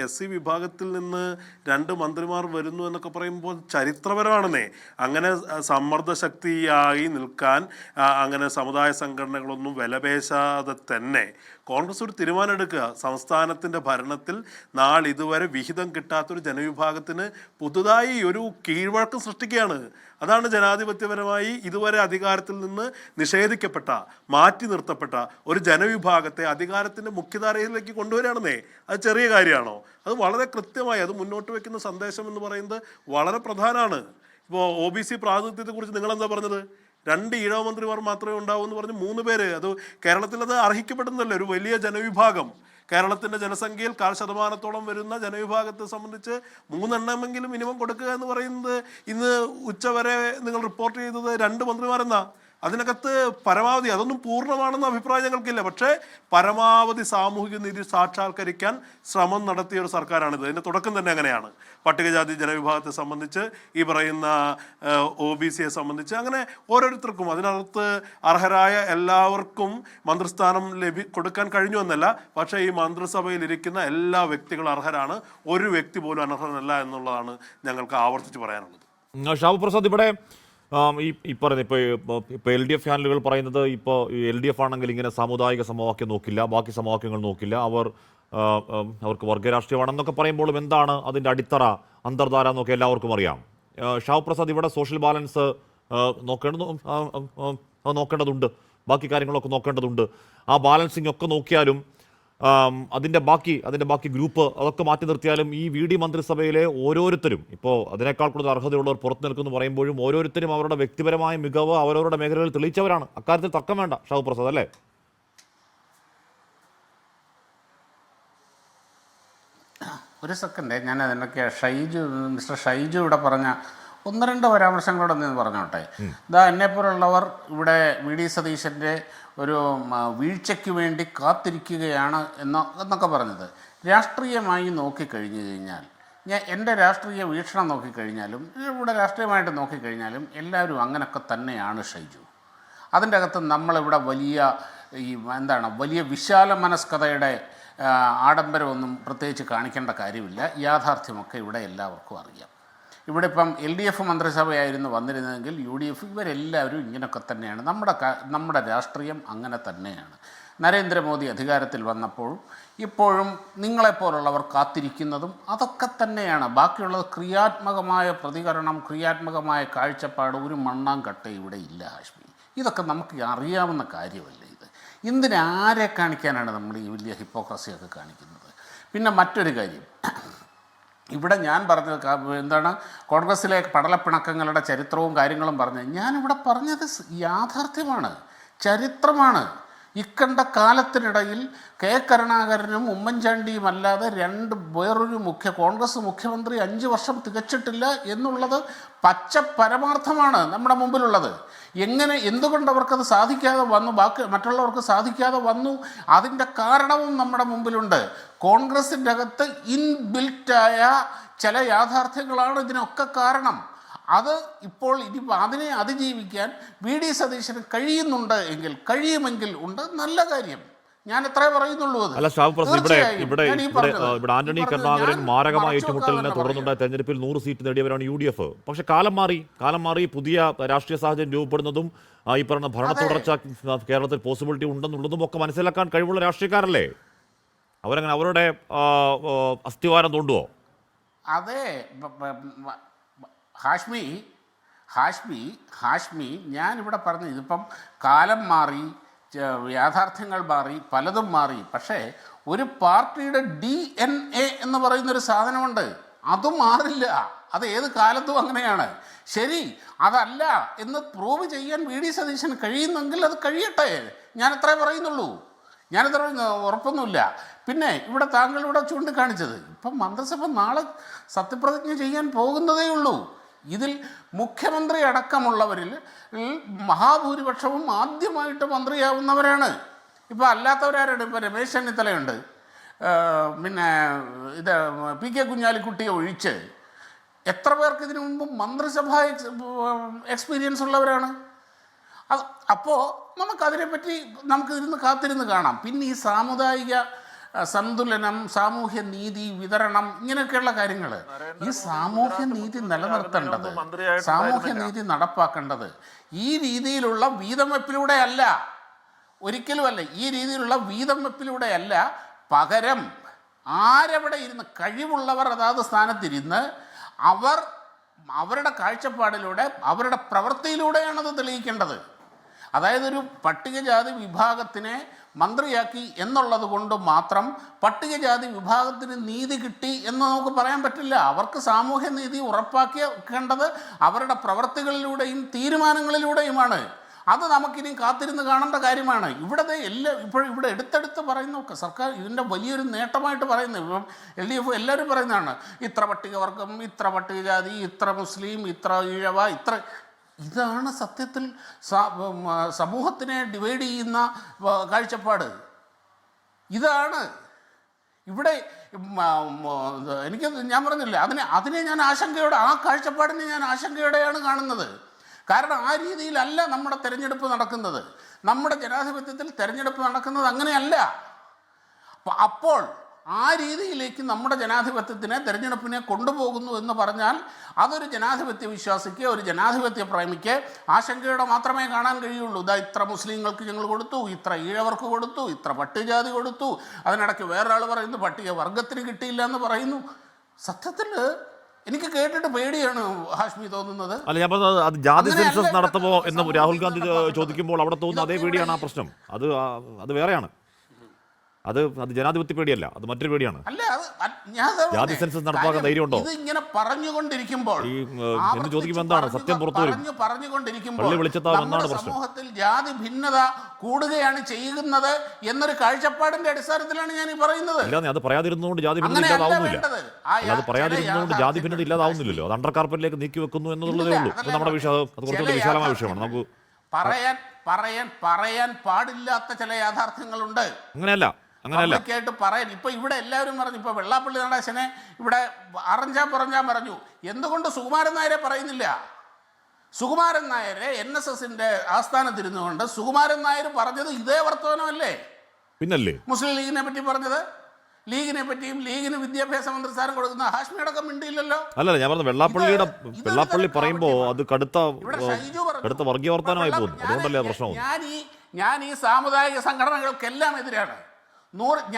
SC വിഭാഗത്തിൽ നിന്ന് 2 മന്ത്രിമാർ വരുന്നു എന്നൊക്കെ പറയുമ്പോൾ ചരിത്രപരമാണെന്നേ. അങ്ങനെ സമ്മർദ്ദശക്തിയായി നിൽക്കാൻ അങ്ങനെ സമുദായ സംഘടനകളൊന്നും വിലപേശാതെ തന്നെ കോൺഗ്രസ് ഒരു തീരുമാനം എടുക്കുക. സംസ്ഥാനത്തിൻ്റെ ഭരണത്തിൽ നാളിതുവരെ വിഹിതം കിട്ടാത്തൊരു ജനവിഭാഗത്തിന് പുതുതായി ഒരു കീഴ്വഴക്കം സൃഷ്ടിക്കുകയാണ്. അതാണ് ജനാധിപത്യപരമായി ഇതുവരെ അധികാരത്തിൽ നിന്ന് നിഷേധിക്കപ്പെട്ട, മാറ്റി നിർത്തപ്പെട്ട ഒരു ജനവിഭാഗത്തെ അധികാരത്തിൻ്റെ മുഖ്യധാരയിലേക്ക് കൊണ്ടുവരികയാണെന്നേ. അത് ചെറിയ കാര്യമാണോ? അത് വളരെ കൃത്യമായി അത് മുന്നോട്ട് വയ്ക്കുന്ന സന്ദേശം എന്ന് പറയുന്നത് വളരെ പ്രധാനമാണ്. ഇപ്പോൾ OBC പ്രാതിനിധ്യത്തെക്കുറിച്ച് നിങ്ങളെന്താ പറഞ്ഞത്? 2 ഈഴവ മന്ത്രിമാർ മാത്രമേ ഉണ്ടാവൂ എന്ന് പറഞ്ഞ് 3 പേര്. അത് കേരളത്തിൽ അത് അർഹിക്കപ്പെടുന്നല്ലോ. ഒരു വലിയ ജനവിഭാഗം, കേരളത്തിൻ്റെ ജനസംഖ്യയിൽ 1% വരുന്ന ജനവിഭാഗത്തെ സംബന്ധിച്ച് 3 എണ്ണമെങ്കിലും മിനിമം കൊടുക്കുക എന്ന് പറയുന്നത് ഇന്ന് ഉച്ചവരെ നിങ്ങൾ റിപ്പോർട്ട് ചെയ്തത് 2 മന്ത്രിമാരെന്നാ. അതിനകത്ത് പരമാവധി, അതൊന്നും പൂർണ്ണമാണെന്ന അഭിപ്രായം ഞങ്ങൾക്കില്ല, പക്ഷേ പരമാവധി സാമൂഹിക നീതി സാക്ഷാത്കരിക്കാൻ ശ്രമം നടത്തിയ ഒരു സർക്കാരാണിത്. അതിൻ്റെ തുടക്കം തന്നെ അങ്ങനെയാണ്. പട്ടികജാതി ജനവിഭാഗത്തെ സംബന്ധിച്ച്, ഈ പറയുന്ന OBCയെ സംബന്ധിച്ച്, അങ്ങനെ ഓരോരുത്തർക്കും അതിനകത്ത് അർഹരായ എല്ലാവർക്കും മന്ത്രിസ്ഥാനം കൊടുക്കാൻ കഴിഞ്ഞു എന്നല്ല, പക്ഷേ ഈ മന്ത്രിസഭയിൽ ഇരിക്കുന്ന എല്ലാ വ്യക്തികളും അർഹരാണ്. ഒരു വ്യക്തി പോലും അനർഹനല്ല എന്നുള്ളതാണ് ഞങ്ങൾക്ക് ആവർത്തിച്ച് പറയാനുള്ളത്. ഷാബു പ്രസാദ്, ഇവിടെ ഈ പറയുന്നത് ഇപ്പോൾ LDF ചാനലുകൾ പറയുന്നത്, ഇപ്പോൾ LDF ആണെങ്കിൽ ഇങ്ങനെ സാമുദായിക സമവാക്യം നോക്കില്ല, ബാക്കി സമവാക്യങ്ങൾ നോക്കില്ല, അവർക്ക് വർഗരാഷ്ട്രീയമാണെന്നൊക്കെ പറയുമ്പോഴും എന്താണ് അതിൻ്റെ അടിത്തറ, അന്തർധാര എന്നൊക്കെ എല്ലാവർക്കും അറിയാം. ഷാബു പ്രസാദ്, ഇവിടെ സോഷ്യൽ ബാലൻസ് നോക്കേണ്ടതുണ്ട്, ബാക്കി കാര്യങ്ങളൊക്കെ നോക്കേണ്ടതുണ്ട്. ആ ബാലൻസിങ് ഒക്കെ നോക്കിയാലും അതിൻ്റെ ബാക്കി ഗ്രൂപ്പ് അതൊക്കെ മാറ്റി നിർത്തിയാലും ഈ VD മന്ത്രിസഭയിലെ ഓരോരുത്തരും, ഇപ്പോൾ അതിനേക്കാൾ കൂടുതൽ അർഹതയുള്ളവർ പുറത്തു നിൽക്കുന്നു പറയുമ്പോഴും ഓരോരുത്തരും അവരുടെ വ്യക്തിപരമായ മികവ് അവരവരുടെ മേഖലകളിൽ തെളിയിച്ചവരാണ്. അക്കാര്യത്തിൽ തർക്കം വേണ്ട ഷാബു പ്രസാദ്, അല്ലേ? ഒരു സെക്കൻഡ്, ഞാൻ അതിനൊക്കെ മിസ്റ്റർ ഷൈജു ഇവിടെ പറഞ്ഞ ഒന്ന് രണ്ട് പരാമർശങ്ങളോടെ നിന്ന് പറഞ്ഞോട്ടെ. ഇതാ എന്നെപ്പോലുള്ളവർ ഇവിടെ വി.ഡി. സതീശൻ്റെ ഒരു വീഴ്ചയ്ക്ക് വേണ്ടി കാത്തിരിക്കുകയാണ് എന്നൊക്കെ പറഞ്ഞത് രാഷ്ട്രീയമായി നോക്കിക്കഴിഞ്ഞു കഴിഞ്ഞാൽ, എൻ്റെ രാഷ്ട്രീയ വീക്ഷണം നോക്കിക്കഴിഞ്ഞാലും ഇവിടെ രാഷ്ട്രീയമായിട്ട് നോക്കിക്കഴിഞ്ഞാലും എല്ലാവരും അങ്ങനെയൊക്കെ തന്നെയാണ് ഷൈജു. അതിൻ്റെ അകത്ത് നമ്മളിവിടെ വലിയ വിശാല മനസ്കതയുടെ ആഡംബരമൊന്നും പ്രത്യേകിച്ച് കാണിക്കേണ്ട കാര്യമില്ല. യാഥാർത്ഥ്യമൊക്കെ ഇവിടെ എല്ലാവർക്കും അറിയാം. ഇവിടെ ഇപ്പം LDF മന്ത്രിസഭയായിരുന്നു വന്നിരുന്നതെങ്കിൽ UDF ഇവരെല്ലാവരും ഇങ്ങനെയൊക്കെ തന്നെയാണ്. നമ്മുടെ രാഷ്ട്രീയം അങ്ങനെ തന്നെയാണ്. നരേന്ദ്രമോദി അധികാരത്തിൽ വന്നപ്പോഴും ഇപ്പോഴും നിങ്ങളെപ്പോലുള്ളവർ കാത്തിരിക്കുന്നതും അതൊക്കെ തന്നെയാണ്. ബാക്കിയുള്ളത് ക്രിയാത്മകമായ പ്രതികരണം, ക്രിയാത്മകമായ കാഴ്ചപ്പാട് ഒരു മണ്ണാങ്കട്ട ഇവിടെ ഇല്ല ഹാഷ്മി. ഇതൊക്കെ നമുക്ക് അറിയാവുന്ന കാര്യമല്ലേ ഇത്. എന്തിനാരെ കാണിക്കാനാണ് നമ്മൾ ഈ വലിയ ഹിപ്പോക്രസിയൊക്കെ കാണിക്കുന്നത്? പിന്നെ മറ്റൊരു കാര്യം, ഇവിടെ ഞാൻ പറഞ്ഞത് കോൺഗ്രസ്സിലെ പടലപ്പിണക്കങ്ങളുടെ ചരിത്രവും കാര്യങ്ങളും പറഞ്ഞത് ഞാനിവിടെ പറഞ്ഞത് യാഥാർത്ഥ്യമാണ്, ചരിത്രമാണ്. ഇക്കണ്ട കാലത്തിനിടയിൽ കെ കരുണാകരനും ഉമ്മൻചാണ്ടിയും അല്ലാതെ വേറൊരു കോൺഗ്രസ് മുഖ്യമന്ത്രി 5 വർഷം തികച്ചിട്ടില്ല എന്നുള്ളത് പച്ച പരമാർത്ഥമാണ് നമ്മുടെ മുമ്പിലുള്ളത്. എന്തുകൊണ്ട് അവർക്കത് സാധിക്കാതെ വന്നു, മറ്റുള്ളവർക്ക് സാധിക്കാതെ വന്നു, അതിൻ്റെ കാരണവും നമ്മുടെ മുമ്പിലുണ്ട്. കോൺഗ്രസിൻ്റെ അകത്ത് ഇൻബിൽറ്റായ ചില യാഥാർത്ഥ്യങ്ങളാണ് ഇതിനൊക്കെ കാരണം. അത് ഇപ്പോൾ അതിനെ അതിജീവിക്കാൻ വി.ഡി. സതീശന് കഴിയുമെങ്കിൽ ഉണ്ട്, നല്ല കാര്യം. ഞാൻ എത്രേ പറയുന്നുള്ളൂ. അല്ല ഇവിടെ ആന്റണി കരുണാകരൻ മാരകമായ ഏറ്റുമുട്ടലിനെ തുടർന്നുണ്ടായ തെരഞ്ഞെടുപ്പിൽ 100 സീറ്റ് നേടിയവരാണ് UDF. പക്ഷെ കാലം മാറി പുതിയ രാഷ്ട്രീയ സാഹചര്യം രൂപപ്പെടുന്നതും ഈ പറഞ്ഞ ഭരണ തുടർച്ച കേരളത്തിൽ പോസിബിലിറ്റി ഉണ്ടെന്നുള്ളതും ഒക്കെ മനസ്സിലാക്കാൻ കഴിവുള്ള രാഷ്ട്രീയക്കാരല്ലേ? അവരങ്ങനെ അവരുടെ അസ്ഥിവാരം തോണ്ടുവോ? അതെ ഹാഷ്മി ഞാനിവിടെ പറഞ്ഞു, ഇതിപ്പം കാലം മാറി, യാഥാർത്ഥ്യങ്ങൾ മാറി, പലതും മാറി. പക്ഷേ ഒരു പാർട്ടിയുടെ DNA എന്ന് പറയുന്നൊരു സാധനമുണ്ട്, അതും മാറില്ല. അത് ഏത് കാലത്തും അങ്ങനെയാണ്. ശരി, അതല്ല എന്ന് പ്രൂവ് ചെയ്യാൻ വി.ഡി. സതീശന് കഴിയുന്നെങ്കിൽ അത് കഴിയട്ടെ. ഞാനത്രേ പറയുന്നുള്ളൂ. ഞാനത്ര ഉറപ്പൊന്നുമില്ല. പിന്നെ ഇവിടെ താങ്കളിവിടെ ചൂണ്ടിക്കാണിച്ചത്, ഇപ്പം മന്ത്രിസഭ നാളെ സത്യപ്രതിജ്ഞ ചെയ്യാൻ പോകുന്നതേ ഉള്ളൂ. ഇതിൽ മുഖ്യമന്ത്രി അടക്കമുള്ളവരിൽ മഹാഭൂരിപക്ഷവും ആദ്യമായിട്ട് മന്ത്രിയാവുന്നവരാണ്. ഇപ്പോൾ അല്ലാത്തവരാരാണ്? ഇപ്പോൾ രമേശ് ചെന്നിത്തലയുണ്ട്, പിന്നെ P.K. കുഞ്ഞാലിക്കുട്ടിയെ ഒഴിച്ച് എത്ര പേർക്ക് ഇതിനു മുമ്പ് മന്ത്രിസഭാ എക്സ്പീരിയൻസ് ഉള്ളവരാണ്? അപ്പോൾ നമുക്കിതിരുന്ന് കാത്തിരുന്ന് കാണാം. പിന്നെ ഈ സാമുദായിക സന്തുലനം, സാമൂഹ്യ നീതി വിതരണം, ഇങ്ങനെയൊക്കെയുള്ള കാര്യങ്ങൾ, ഈ സാമൂഹ്യ നീതി നിലനിർത്തേണ്ടത്, സാമൂഹ്യ നീതി നടപ്പാക്കേണ്ടത് ഈ രീതിയിലുള്ള വീതം വെപ്പിലൂടെ അല്ല, ഒരിക്കലുമല്ല. ഈ രീതിയിലുള്ള വീതം വെപ്പിലൂടെയല്ല. പകരം ആരെവിടെ ഇരുന്ന് കഴിവുള്ളവർ അതാത് സ്ഥാനത്തിരുന്ന് അവരുടെ കാഴ്ചപ്പാടിലൂടെ, അവരുടെ പ്രവൃത്തിയിലൂടെയാണത് തെളിയിക്കേണ്ടത്. അതായത് ഒരു പട്ടികജാതി വിഭാഗത്തിനെ മന്ത്രിയാക്കി എന്നുള്ളത് കൊണ്ട് മാത്രം പട്ടികജാതി വിഭാഗത്തിന് നീതി കിട്ടി എന്ന് നമുക്ക് പറയാൻ പറ്റില്ല. അവർക്ക് സാമൂഹ്യ നീതി ഉറപ്പാക്കേണ്ടത് അവരുടെ പ്രവൃത്തികളിലൂടെയും തീരുമാനങ്ങളിലൂടെയുമാണ്. അത് നമുക്കിനി കാത്തിരുന്ന് കാണേണ്ട കാര്യമാണ്. ഇവിടെ എടുത്തെടുത്ത് പറയുന്നു സർക്കാർ ഇതിൻ്റെ വലിയൊരു നേട്ടമായിട്ട് പറയുന്നു. ഇപ്പം LDF എല്ലാവരും പറയുന്നതാണ്, ഇത്ര പട്ടികവർഗം, ഇത്ര പട്ടികജാതി, ഇത്ര മുസ്ലിം, ഇത്ര ഈഴവ, ഇതാണ് സത്യത്തിൽ സമൂഹത്തിനെ ഡിവൈഡ് ചെയ്യുന്ന കാഴ്ചപ്പാട്. ഇതാണ് ഇവിടെ ഞാൻ പറഞ്ഞില്ല, അതിനെ ഞാൻ ആശങ്കയോടെ, ആ കാഴ്ചപ്പാടിനെ ഞാൻ ആശങ്കയോടെയാണ് കാണുന്നത്. കാരണം ആ രീതിയിലല്ല നമ്മുടെ തെരഞ്ഞെടുപ്പ് നടക്കുന്നത്. നമ്മുടെ ജനാധിപത്യത്തിൽ തെരഞ്ഞെടുപ്പ് നടക്കുന്നത് അങ്ങനെയല്ല. അപ്പോൾ ആ രീതിയിലേക്ക് നമ്മുടെ ജനാധിപത്യത്തിനെ, തെരഞ്ഞെടുപ്പിനെ കൊണ്ടുപോകുന്നു എന്ന് പറഞ്ഞാൽ അതൊരു ജനാധിപത്യ വിശ്വാസിക്ക്, ഒരു ജനാധിപത്യ പ്രേമിക്ക് ആശങ്കയോടെ മാത്രമേ കാണാൻ കഴിയുള്ളൂ. ഇത്ര മുസ്ലിങ്ങൾക്ക് ഞങ്ങൾ കൊടുത്തു, ഇത്ര ഈഴവർക്ക് കൊടുത്തു, ഇത്ര പട്ടികജാതി കൊടുത്തു, അതിനിടയ്ക്ക് വേറൊരാൾ പറയുന്നു പട്ടികവർഗത്തിന് കിട്ടിയില്ല എന്ന് പറയുന്നു. സത്യത്തിൽ എനിക്ക് കേട്ടിട്ട് പേടിയാണ് ഹാഷ്മി തോന്നുന്നത്. അല്ല, ഞാൻ പറഞ്ഞത് അത് ജാതി സെൻസസ് നടത്തുമോ എന്ന് രാഹുൽ ഗാന്ധി ചോദിക്കുമ്പോൾ അവിടെ തോന്നുന്ന അതേ പേടിയാണ് ആ പ്രശ്നം. അത് വേറെയാണ്. അത് ജനാധിപത്യ പേടിയല്ല, അത് മറ്റൊരു പേടിയാണ്. അല്ല, ഞാൻ ജാതി സെൻസസ് നടപ്പാക്കാൻ ധൈര്യമുണ്ടോ? ഇത് ഇങ്ങനെ പറഞ്ഞുകൊണ്ടിരിക്കുമ്പോൾ എന്ന് ചോദിക്കുമ്പോൾ എന്താണ് സത്യം പുറത്തു വരും. പറഞ്ഞുകൊണ്ടിരിക്കുമ്പോൾ പള്ളി വെളിച്ചത്താവ് എന്നാണ് പ്രശ്നം. സമൂഹത്തിൽ ജാതി ഭിന്നത കൂടുകയാണ് ചെയ്യുന്നത് എന്നൊരു കാഴ്ചപ്പാടിന്റെ അടിസ്ഥാനത്തിലാണ് ഞാൻ ഈ പറയുന്നത്. ഇല്ലാതെ അത് പറയാതിരുന്നതുകൊണ്ട് ജാതി ഭിന്നത ഇല്ലാതാവുന്നില്ല. അത് പറയാതിരുന്നതുകൊണ്ട് ജാതി ഭിന്നത ഇല്ലാതാവുന്നില്ലല്ലോ. അത് അണ്ടർ കാർപ്പറ്റിലേക്ക് നീക്കി വെക്കുന്നു എന്നുള്ളതേ ഉള്ളൂ. അത് നമ്മുടെ വിഷയം, അത് കുറച്ചുകൂടി വിശാലമായ വിഷയമാണ്. നമുക്ക് പറയാൻ പാടില്ലാത്ത ചില യാഥാർത്ഥ്യങ്ങളുണ്ട്. അങ്ങനെയല്ല ആയിട്ട് പറയാൻ ഇപ്പൊ ഇവിടെ എല്ലാവരും പറഞ്ഞു. ഇപ്പൊ വെള്ളാപ്പള്ളി നടേശനെ ഇവിടെ അറഞ്ചാൻ പറഞ്ഞു. എന്തുകൊണ്ട് സുകുമാരൻ നായരെ പറയുന്നില്ല? സുകുമാരൻ നായരെ NSSന്റെ ആസ്ഥാനത്തിരുന്നുകൊണ്ട് സുകുമാരൻ നായർ പറഞ്ഞത് ഇതേ വർത്തമാനമല്ലേ? പിന്നല്ലേ മുസ്ലിം ലീഗിനെ പറ്റി പറഞ്ഞത്? ലീഗിനെ പറ്റിയും ലീഗിന് വിദ്യാഭ്യാസ മന്ത്രിസ്ഥാനം കൊടുക്കുന്ന ഹാഷ്മി അടക്കം മിണ്ടിയില്ലല്ലോ. അല്ലല്ല, ഞാൻ പറഞ്ഞത് വെള്ളാപ്പള്ളി പറയുമ്പോ അത് കടുത്ത വർഗീയ വർത്തമാനമായി പോകുന്നു. അതുകൊണ്ടല്ലേ പ്രശ്നം. ഞാൻ ഈ സാമുദായിക സംഘടനകൾക്കെല്ലാം എതിരാണ്.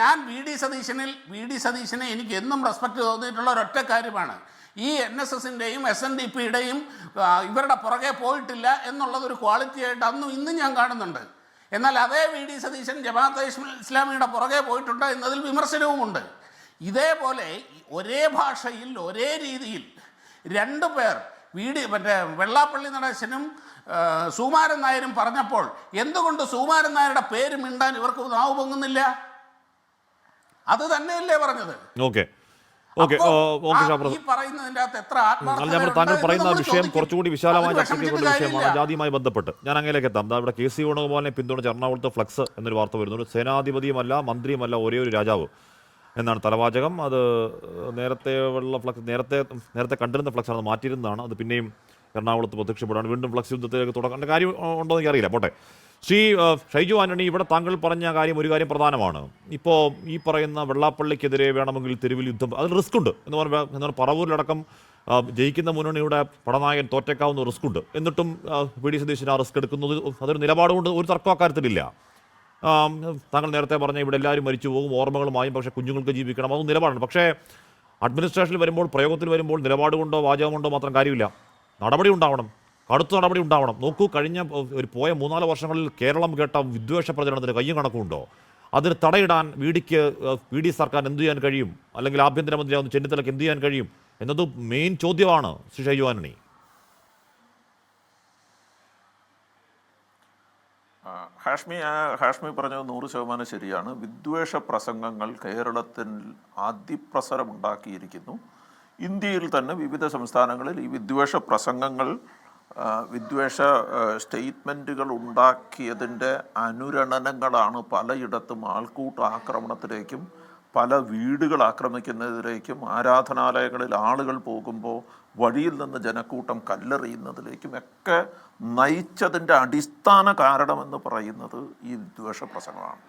ഞാൻ വി ഡി സതീശനെ എനിക്ക് എന്നും റെസ്പെക്ട് തോന്നിയിട്ടുള്ള ഒരൊറ്റ കാര്യമാണ്, ഈ NSSന്റെയും SNDPയുടെയും ഇവരുടെ പുറകെ പോയിട്ടില്ല എന്നുള്ളതൊരു ക്വാളിറ്റി ആയിട്ട് അന്നും ഇന്നും ഞാൻ കാണുന്നുണ്ട്. എന്നാൽ അതേ വി ഡി സതീശൻ ജമാഅത്തെ ഇസ്ലാമിയുടെ പുറകെ പോയിട്ടുണ്ട് എന്നതിൽ വിമർശനവുമുണ്ട്. ഇതേപോലെ ഒരേ ഭാഷയിൽ ഒരേ രീതിയിൽ രണ്ടു പേർ വെള്ളാപ്പള്ളി നടേശനും സുകുമാരൻ നായരും പറഞ്ഞപ്പോൾ എന്തുകൊണ്ട് സുകുമാരൻ നായരുടെ പേര് മിണ്ടാൻ ഇവർക്ക് നാവ് പൊങ്ങുന്നില്ല? അത് തന്നെയല്ലേ പറഞ്ഞത്. താങ്കൾ പറയുന്ന വിഷയം കുറച്ചുകൂടി വിശാലമായ ചർച്ചയ്ക്കുള്ള വിഷയമാണ്, ജാതിയുമായി ബന്ധപ്പെട്ട്. ഞാൻ അങ്ങനെയൊക്കെ എത്താം. ഇവിടെ KC വേണുഗോപാലിനെ പിന്തുണച്ച് എറണാകുളത്ത് ഫ്ലക്സ് എന്നൊരു വാർത്ത വരുന്നു. സേനാധിപതിയുമല്ല, മന്ത്രിയുമല്ല, ഒരേ ഒരു രാജാവ് എന്നാണ് തലവാചകം. അത് നേരത്തെ കണ്ടിരുന്ന ഫ്ലക്സാണ്, മാറ്റിയിരുന്നതാണ്. അത് പിന്നെയും എറണാകുളത്ത് പ്രത്യക്ഷപ്പെടുകയാണ്. വീണ്ടും ഫ്ലക്സ് യുദ്ധത്തിലേക്ക് തുടങ്ങേണ്ട കാര്യം ഉണ്ടോ എന്ന് എനിക്കറിയില്ല. പോട്ടെ. ഷൈജു ആന്റണി, ഇവിടെ താങ്കൾ പറഞ്ഞ ഒരു കാര്യം പ്രധാനമാണ്. ഇപ്പോൾ ഈ പറയുന്ന വെള്ളാപ്പള്ളിക്കെതിരെ വേണമെങ്കിൽ തെരുവിൽ യുദ്ധം, അത് റിസ്ക് ഉണ്ട് എന്ന് പറഞ്ഞാൽ പറവൂരിലടക്കം ജയിക്കുന്ന മുന്നണിയുടെ പടനായകൻ തോറ്റേക്കാവുന്ന റിസ്ക് ഉണ്ട്. എന്നിട്ടും വി ഡി സതീശൻ ആ റിസ്ക് എടുക്കുന്നത് അതൊരു നിലപാടുകൊണ്ട് ഒരു തർക്കം അക്കാര്യത്തിലില്ല. താങ്കൾ നേരത്തെ പറഞ്ഞ ഇവിടെ എല്ലാവരും മരിച്ചു പോകും, ഓർമ്മകളുമായും, പക്ഷേ കുഞ്ഞുങ്ങൾക്ക് ജീവിക്കണം, അതൊന്നും നിലപാടാണ്. പക്ഷേ അഡ്മിനിസ്ട്രേഷനിൽ വരുമ്പോൾ, പ്രയോഗത്തിൽ വരുമ്പോൾ നിലപാട് കൊണ്ടോ വാചകം കൊണ്ടോ മാത്രം കാര്യമില്ല. നടപടി ഉണ്ടാവണം, കടുത്ത നടപടി ഉണ്ടാവണം. നോക്കൂ, കഴിഞ്ഞ പോയ 3-4 വർഷങ്ങളിൽ കേരളം കേട്ട വിദ്വേഷ പ്രചരണത്തിന് കയ്യും കണക്കുണ്ടോ? അതിന് തടയിടാൻ വി ഡി സർക്കാർ എന്ത് ചെയ്യാൻ കഴിയും? അല്ലെങ്കിൽ ആഭ്യന്തരമന്ത്രിയാവുന്ന ചെന്നിത്തലയ്ക്ക് എന്ത് ചെയ്യാൻ കഴിയും എന്നത് മെയിൻ ചോദ്യമാണ്. ശ്രീ ഷൈജു ആന്റണി. ഹാഷ്മി പറഞ്ഞത് 100% ശരിയാണ്. വിദ്വേഷ പ്രസംഗങ്ങൾ കേരളത്തിൽ അതിപ്രസരമുണ്ടാക്കിയിരിക്കുന്നു. ഇന്ത്യയിൽ തന്നെ വിവിധ സംസ്ഥാനങ്ങളിൽ ഈ വിദ്വേഷ പ്രസംഗങ്ങൾ, വിദ്വേഷ സ്റ്റേറ്റ്മെൻറ്റുകൾ ഉണ്ടാക്കിയതിൻ്റെ അനുരണനങ്ങളാണ് പലയിടത്തും ആൾക്കൂട്ട ആക്രമണത്തിലേക്കും പല വീടുകൾ ആക്രമിക്കുന്നതിലേക്കും ആരാധനാലയങ്ങളിൽ ആളുകൾ പോകുമ്പോൾ വഴിയിൽ നിന്ന് ജനക്കൂട്ടം കല്ലെറിയുന്നതിലേക്കും ഒക്കെ നയിച്ചതിൻ്റെ അടിസ്ഥാന കാരണമെന്ന് പറയുന്നത് ഈ വിദ്വേഷ പ്രസംഗമാണ്.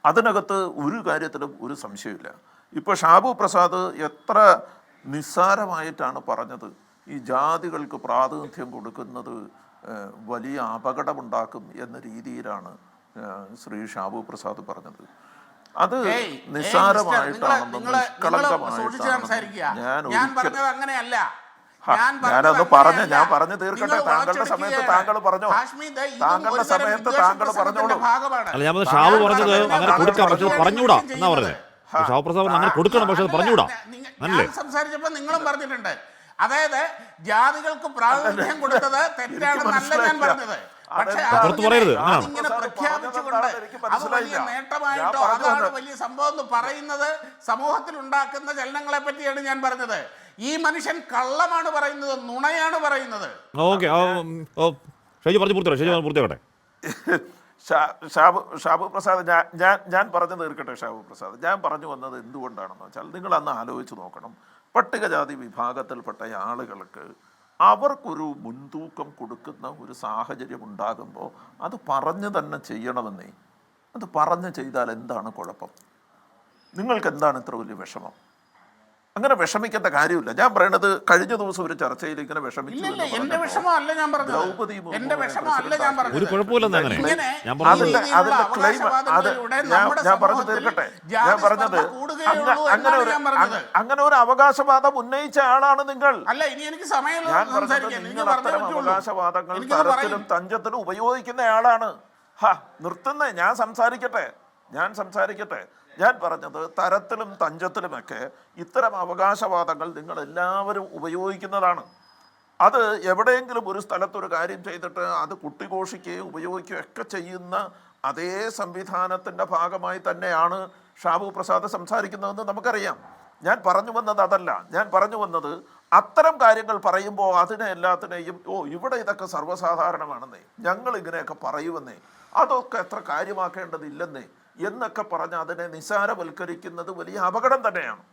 അതിനകത്ത് ഒരു കാര്യത്തിലും ഒരു സംശയമില്ല. ഇപ്പോൾ ഷാബു പ്രസാദ് എത്ര നിസ്സാരമായിട്ടാണ് പറഞ്ഞത്, ഈ ജാതികൾക്ക് പ്രാതിനിധ്യം കൊടുക്കുന്നത് വലിയ അപകടമുണ്ടാക്കും എന്ന രീതിയിലാണ് ശ്രീ ഷാബു പ്രസാദ് പറഞ്ഞത്. അത് നിസ്സാരമായിട്ടാണെന്നും ഞാനൊന്ന് പറഞ്ഞ് തീർക്കട്ടെ. താങ്കളുടെ സമയത്ത് താങ്കൾ പറഞ്ഞോ, താങ്കളുടെ സമയത്ത് താങ്കൾ പറഞ്ഞോളൂ. അല്ല, ഞാൻ ഷാബു പറഞ്ഞത് അങ്ങനെ കൊടുക്കാം, പക്ഷെ പറഞ്ഞൂടാ എന്നാ പറഞ്ഞത്. ഷാബു പ്രസാദ് അങ്ങനെ കൊടുക്കണം, പക്ഷെ അത് പറഞ്ഞൂടാ. സംസാരിച്ചപ്പോ നിങ്ങളും പറഞ്ഞിട്ടുണ്ട്, അതായത് ജാതികൾക്ക് പ്രാതിനിധ്യം കൊടുത്തത് തെറ്റാണെന്നല്ല ഞാൻ പറഞ്ഞത്. പക്ഷേ ഇങ്ങനെ പ്രഖ്യാപിച്ചുകൊണ്ട് അത് വലിയ നേട്ടമായിട്ടോ അതാണ് വലിയ സംഭവം എന്ന് പറയുന്നത് സമൂഹത്തിൽ ഉണ്ടാക്കുന്ന ചലനങ്ങളെ പറ്റിയാണ് ഞാൻ പറഞ്ഞത്. ഈ മനുഷ്യൻ കള്ളമാണ് പറയുന്നത്, നുണയാണ് പറയുന്നത്. ഷാബു പ്രസാദ്, ഞാൻ പറഞ്ഞു തീർക്കട്ടെ. ഷാബു പ്രസാദ്, ഞാൻ പറഞ്ഞു വന്നത് എന്തുകൊണ്ടാണെന്ന് വെച്ചാൽ, നിങ്ങൾ അന്ന് ആലോചിച്ച് നോക്കണം. പട്ടികജാതി വിഭാഗത്തിൽപ്പെട്ട ആളുകൾക്ക് അവർക്കൊരു മുൻതൂക്കം കൊടുക്കുന്ന ഒരു സാഹചര്യം ഉണ്ടാകുമ്പോൾ അത് പറഞ്ഞു തന്നെ ചെയ്യണമെന്നേ. അത് പറഞ്ഞു ചെയ്താൽ എന്താണ് കുഴപ്പം? നിങ്ങൾക്ക് എന്താണ് ഇത്ര വലിയ വിഷമം? അങ്ങനെ വിഷമിക്കേണ്ട കാര്യമില്ല. ഞാൻ പറയണത്, കഴിഞ്ഞ ദിവസം ഒരു ചർച്ചയിൽ ഇങ്ങനെ വിഷമിച്ചു. ഒരു കുഴപ്പമില്ലെന്ന് അതിന്റെ ക്ലെയിം ഞാൻ പറഞ്ഞു തീർക്കട്ടെ. ഞാൻ പറഞ്ഞത് അങ്ങനെ ഒരു അവകാശവാദം ഉന്നയിച്ച ആളാണ് നിങ്ങൾ. ഞാൻ പറഞ്ഞത്, നിങ്ങൾ അത്തരം അവകാശവാദങ്ങൾ തരത്തിലും തഞ്ചത്തിലും ഉപയോഗിക്കുന്ന ആളാണ്. നിർത്തുന്നേ, ഞാൻ സംസാരിക്കട്ടെ. ഞാൻ സംസാരിക്കട്ടെ. ഞാൻ പറഞ്ഞത് തരത്തിലും തഞ്ചത്തിലുമൊക്കെ ഇത്തരം അവകാശവാദങ്ങൾ നിങ്ങൾ എല്ലാവരും ഉപയോഗിക്കുന്നതാണ്. അത് എവിടെയെങ്കിലും ഒരു സ്ഥലത്തൊരു കാര്യം ചെയ്തിട്ട് അത് കുട്ടിഘോഷിക്കുകയും ഉപയോഗിക്കുകയും ഒക്കെ ചെയ്യുന്ന അതേ സംവിധാനത്തിൻ്റെ ഭാഗമായി തന്നെയാണ് ഷാബു പ്രസാദ് സംസാരിക്കുന്നതെന്ന് നമുക്കറിയാം. ഞാൻ പറഞ്ഞു വന്നത് അതല്ല. ഞാൻ പറഞ്ഞു വന്നത് അത്തരം കാര്യങ്ങൾ പറയുമ്പോൾ അതിനെ എല്ലാത്തിനെയും ഇവിടെ ഇതൊക്കെ സർവ്വസാധാരണമാണെന്നേ, ഞങ്ങൾ ഇങ്ങനെയൊക്കെ പറയുമെന്നേ, അതൊക്കെ എത്ര കാര്യമാക്കേണ്ടതില്ലെന്നേ എന്നൊക്കെ പറഞ്ഞ് അതിനെ നിസാരവൽക്കരിക്കുന്നത് വലിയ അപകടം തന്നെയാണ്.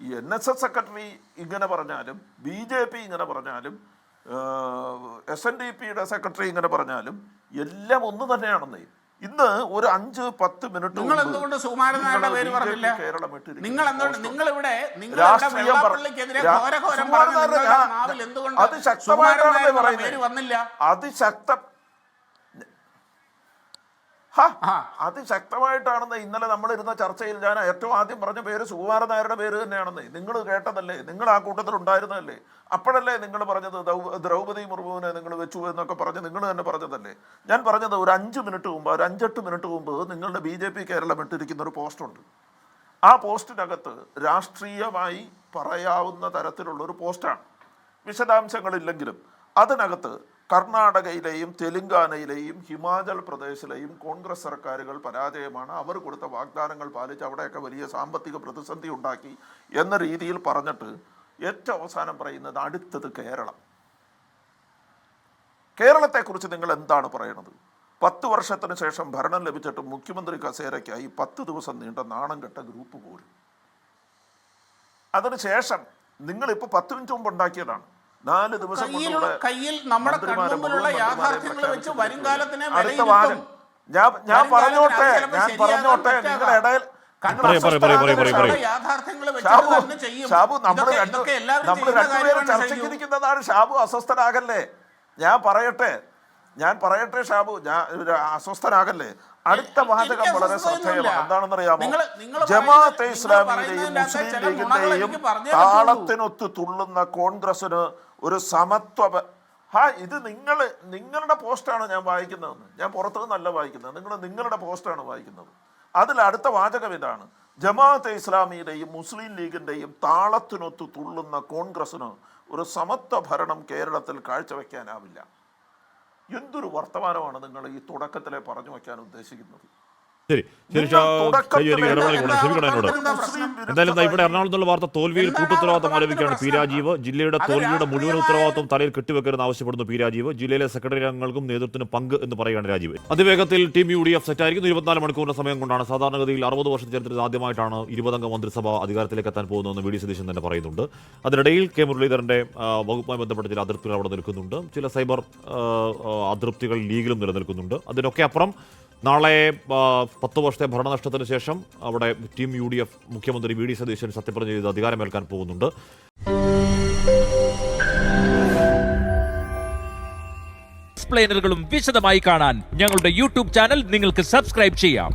ഈ NSS സെക്രട്ടറി ഇങ്ങനെ പറഞ്ഞാലും BJP ഇങ്ങനെ പറഞ്ഞാലും SNDPയുടെ സെക്രട്ടറി ഇങ്ങനെ പറഞ്ഞാലും എല്ലാം ഒന്ന് തന്നെയാണെന്നേ. ഇന്ന് ഒരു 5-10 മിനിറ്റ് നിങ്ങൾ എന്തുകൊണ്ട് സുകുമാരൻ നായരുടെ പേര് പറഞ്ഞില്ല? കേരളം നിങ്ങൾ രാഷ്ട്രീയം അതിശക്തമായിട്ടാണെന്ന് ഇന്നലെ നമ്മളിരുന്ന ചർച്ചയിൽ ഞാൻ ഏറ്റവും ആദ്യം പറഞ്ഞ പേര് സുകുമാരൻ നായരുടെ പേര് തന്നെയാണെന്നേ. നിങ്ങൾ കേട്ടതല്ലേ, നിങ്ങൾ ആ കൂട്ടത്തിൽ ഉണ്ടായിരുന്നതല്ലേ? അപ്പോഴല്ലേ നിങ്ങൾ പറഞ്ഞത് ദ്രൗപദി മുർമുവിനെ നിങ്ങൾ വെച്ചു എന്നൊക്കെ പറഞ്ഞ് നിങ്ങൾ തന്നെ പറഞ്ഞതല്ലേ? ഞാൻ പറഞ്ഞത് ഒരു 5 മിനിറ്റ് മുമ്പ്, ഒരു 5-8 മിനിറ്റ് മുമ്പ് നിങ്ങളുടെ BJP കേരളം ഇട്ടിരിക്കുന്ന ഒരു പോസ്റ്റുണ്ട്. ആ പോസ്റ്റിനകത്ത് രാഷ്ട്രീയമായി പറയാവുന്ന തരത്തിലുള്ളൊരു പോസ്റ്റാണ്, വിശദാംശങ്ങളില്ലെങ്കിലും. അതിനകത്ത് കർണാടകയിലെയും തെലുങ്കാനയിലെയും ഹിമാചൽ പ്രദേശിലെയും കോൺഗ്രസ് സർക്കാരുകൾ പരാജയമാണ്, അവർ കൊടുത്ത വാഗ്ദാനങ്ങൾ പാലിച്ച് അവിടെയൊക്കെ വലിയ സാമ്പത്തിക പ്രതിസന്ധി ഉണ്ടാക്കി എന്ന രീതിയിൽ പറഞ്ഞിട്ട് ഏറ്റവും അവസാനം പറയുന്നത് അടുത്തത് കേരളം. കേരളത്തെക്കുറിച്ച് നിങ്ങൾ എന്താണ് പറയുന്നത്? 10 വർഷത്തിന് ശേഷം ഭരണം ലഭിച്ചിട്ട് മുഖ്യമന്ത്രി കസേരയ്ക്കായി 10 ദിവസം നീണ്ട നാണം കെട്ട ഗ്രൂപ്പ് പോരും. അതിനുശേഷം നിങ്ങളിപ്പോൾ 10 മിനിറ്റ് മുമ്പ് ഉണ്ടാക്കിയതാണ്. 4 ദിവസം ഞാൻ പറഞ്ഞോട്ടെ നിങ്ങളുടെ ഇടയിൽ ഷാബു നമ്മൾ രണ്ടുപേരും ചർച്ചയ്ക്കിരിക്കുന്നതാണ്. ഷാബു അസ്വസ്ഥനാകല്ലേ? ഞാൻ പറയട്ടെ ഷാബു, അസ്വസ്ഥനാകല്ലേ? അടുത്ത വാചകം വളരെ ശ്രദ്ധേയമാണ്. എന്താണെന്നറിയാമോ? ജമാഅത്തെ ഇസ്ലാമിയുടെയും മുസ്ലിം ലീഗിന്റെയും താളത്തിനൊത്ത് തുള്ളുന്ന കോൺഗ്രസിന് ഒരു സമത്വ ഇത് നിങ്ങളുടെ പോസ്റ്റാണ് ഞാൻ വായിക്കുന്നതെന്ന്. ഞാൻ പുറത്തു നിന്നല്ല വായിക്കുന്നത്, നിങ്ങളുടെ പോസ്റ്റാണ് വായിക്കുന്നത്. അതിൽ അടുത്ത വാചകം ഇതാണ്: ജമാഅത്തെ ഇസ്ലാമിയുടെയും മുസ്ലിം ലീഗിന്റെയും താളത്തിനൊത്ത് തുള്ളുന്ന കോൺഗ്രസിന് ഒരു സമത്വ ഭരണം കേരളത്തിൽ കാഴ്ചവെക്കാനാവില്ല. എന്തൊരു വർത്തമാനമാണ് നിങ്ങൾ ഈ തുടക്കത്തിലെ പറഞ്ഞു വയ്ക്കാൻ ഉദ്ദേശിക്കുന്നത്? എന്തായാലും ഇവിടെ എറണാകുളത്തുള്ള വാർത്ത തോൽവിയിൽ കൂട്ടുത്തരവാദിത്തം ആരോപിക്കുകയാണ് പി രാജീവ്. ജില്ലയുടെ തോൽവിയുടെ മുഴുവൻ ഉത്തരവാദിത്വം തലയിൽ കെട്ടിവെക്കരുതെന്ന് ആവശ്യപ്പെടുന്നു പി രാജീവ്. ജില്ലയിലെ സെക്രട്ടറി അംഗങ്ങൾക്കും നേതൃത്വത്തിന് പങ്ക് എന്ന് പറയുകയാണ് രാജീവ്. അതിവേഗത്തിൽ ടീം UDF സെറ്റായിരിക്കുന്നു. 24 മണിക്കൂറിന്റെ സമയം കൊണ്ടാണ്. സാധാരണഗതിയിൽ 60 വർഷത്തെ ചരിത്രത്തിൽ ആദ്യമായിട്ടാണ് 20-അംഗ മന്ത്രിസഭ അധികാരത്തിലേക്ക് എത്താൻ പോകുന്നതെന്ന് VD സതീശൻ തന്നെ പറയുന്നുണ്ട്. അതിനിടയിൽ K മുരളീധരന്റെ വകുപ്പുമായി ബന്ധപ്പെട്ട ചില അതിർത്തികൾ അവിടെ നിൽക്കുന്നുണ്ട്. ചില സൈബർ അതൃപ്തികൾ ലീഗിലും നിലനിൽക്കുന്നുണ്ട്. അതിനൊക്കെ അപ്പുറം നാളെ 10 വർഷത്തെ ഭരണനഷ്ടത്തിന് ശേഷം അവിടെ ടീം UDF മുഖ്യമന്ത്രി VD സതീശൻ സത്യപ്രതിജ്ഞ ചെയ്ത് അധികാരമേൽക്കാൻ പോകുന്നുണ്ട്. എക്സ്പ്ലെയിനറുകളും വിശദമായി കാണാൻ ഞങ്ങളുടെ YouTube ചാനൽ നിങ്ങൾക്ക് സബ്സ്ക്രൈബ് ചെയ്യാം.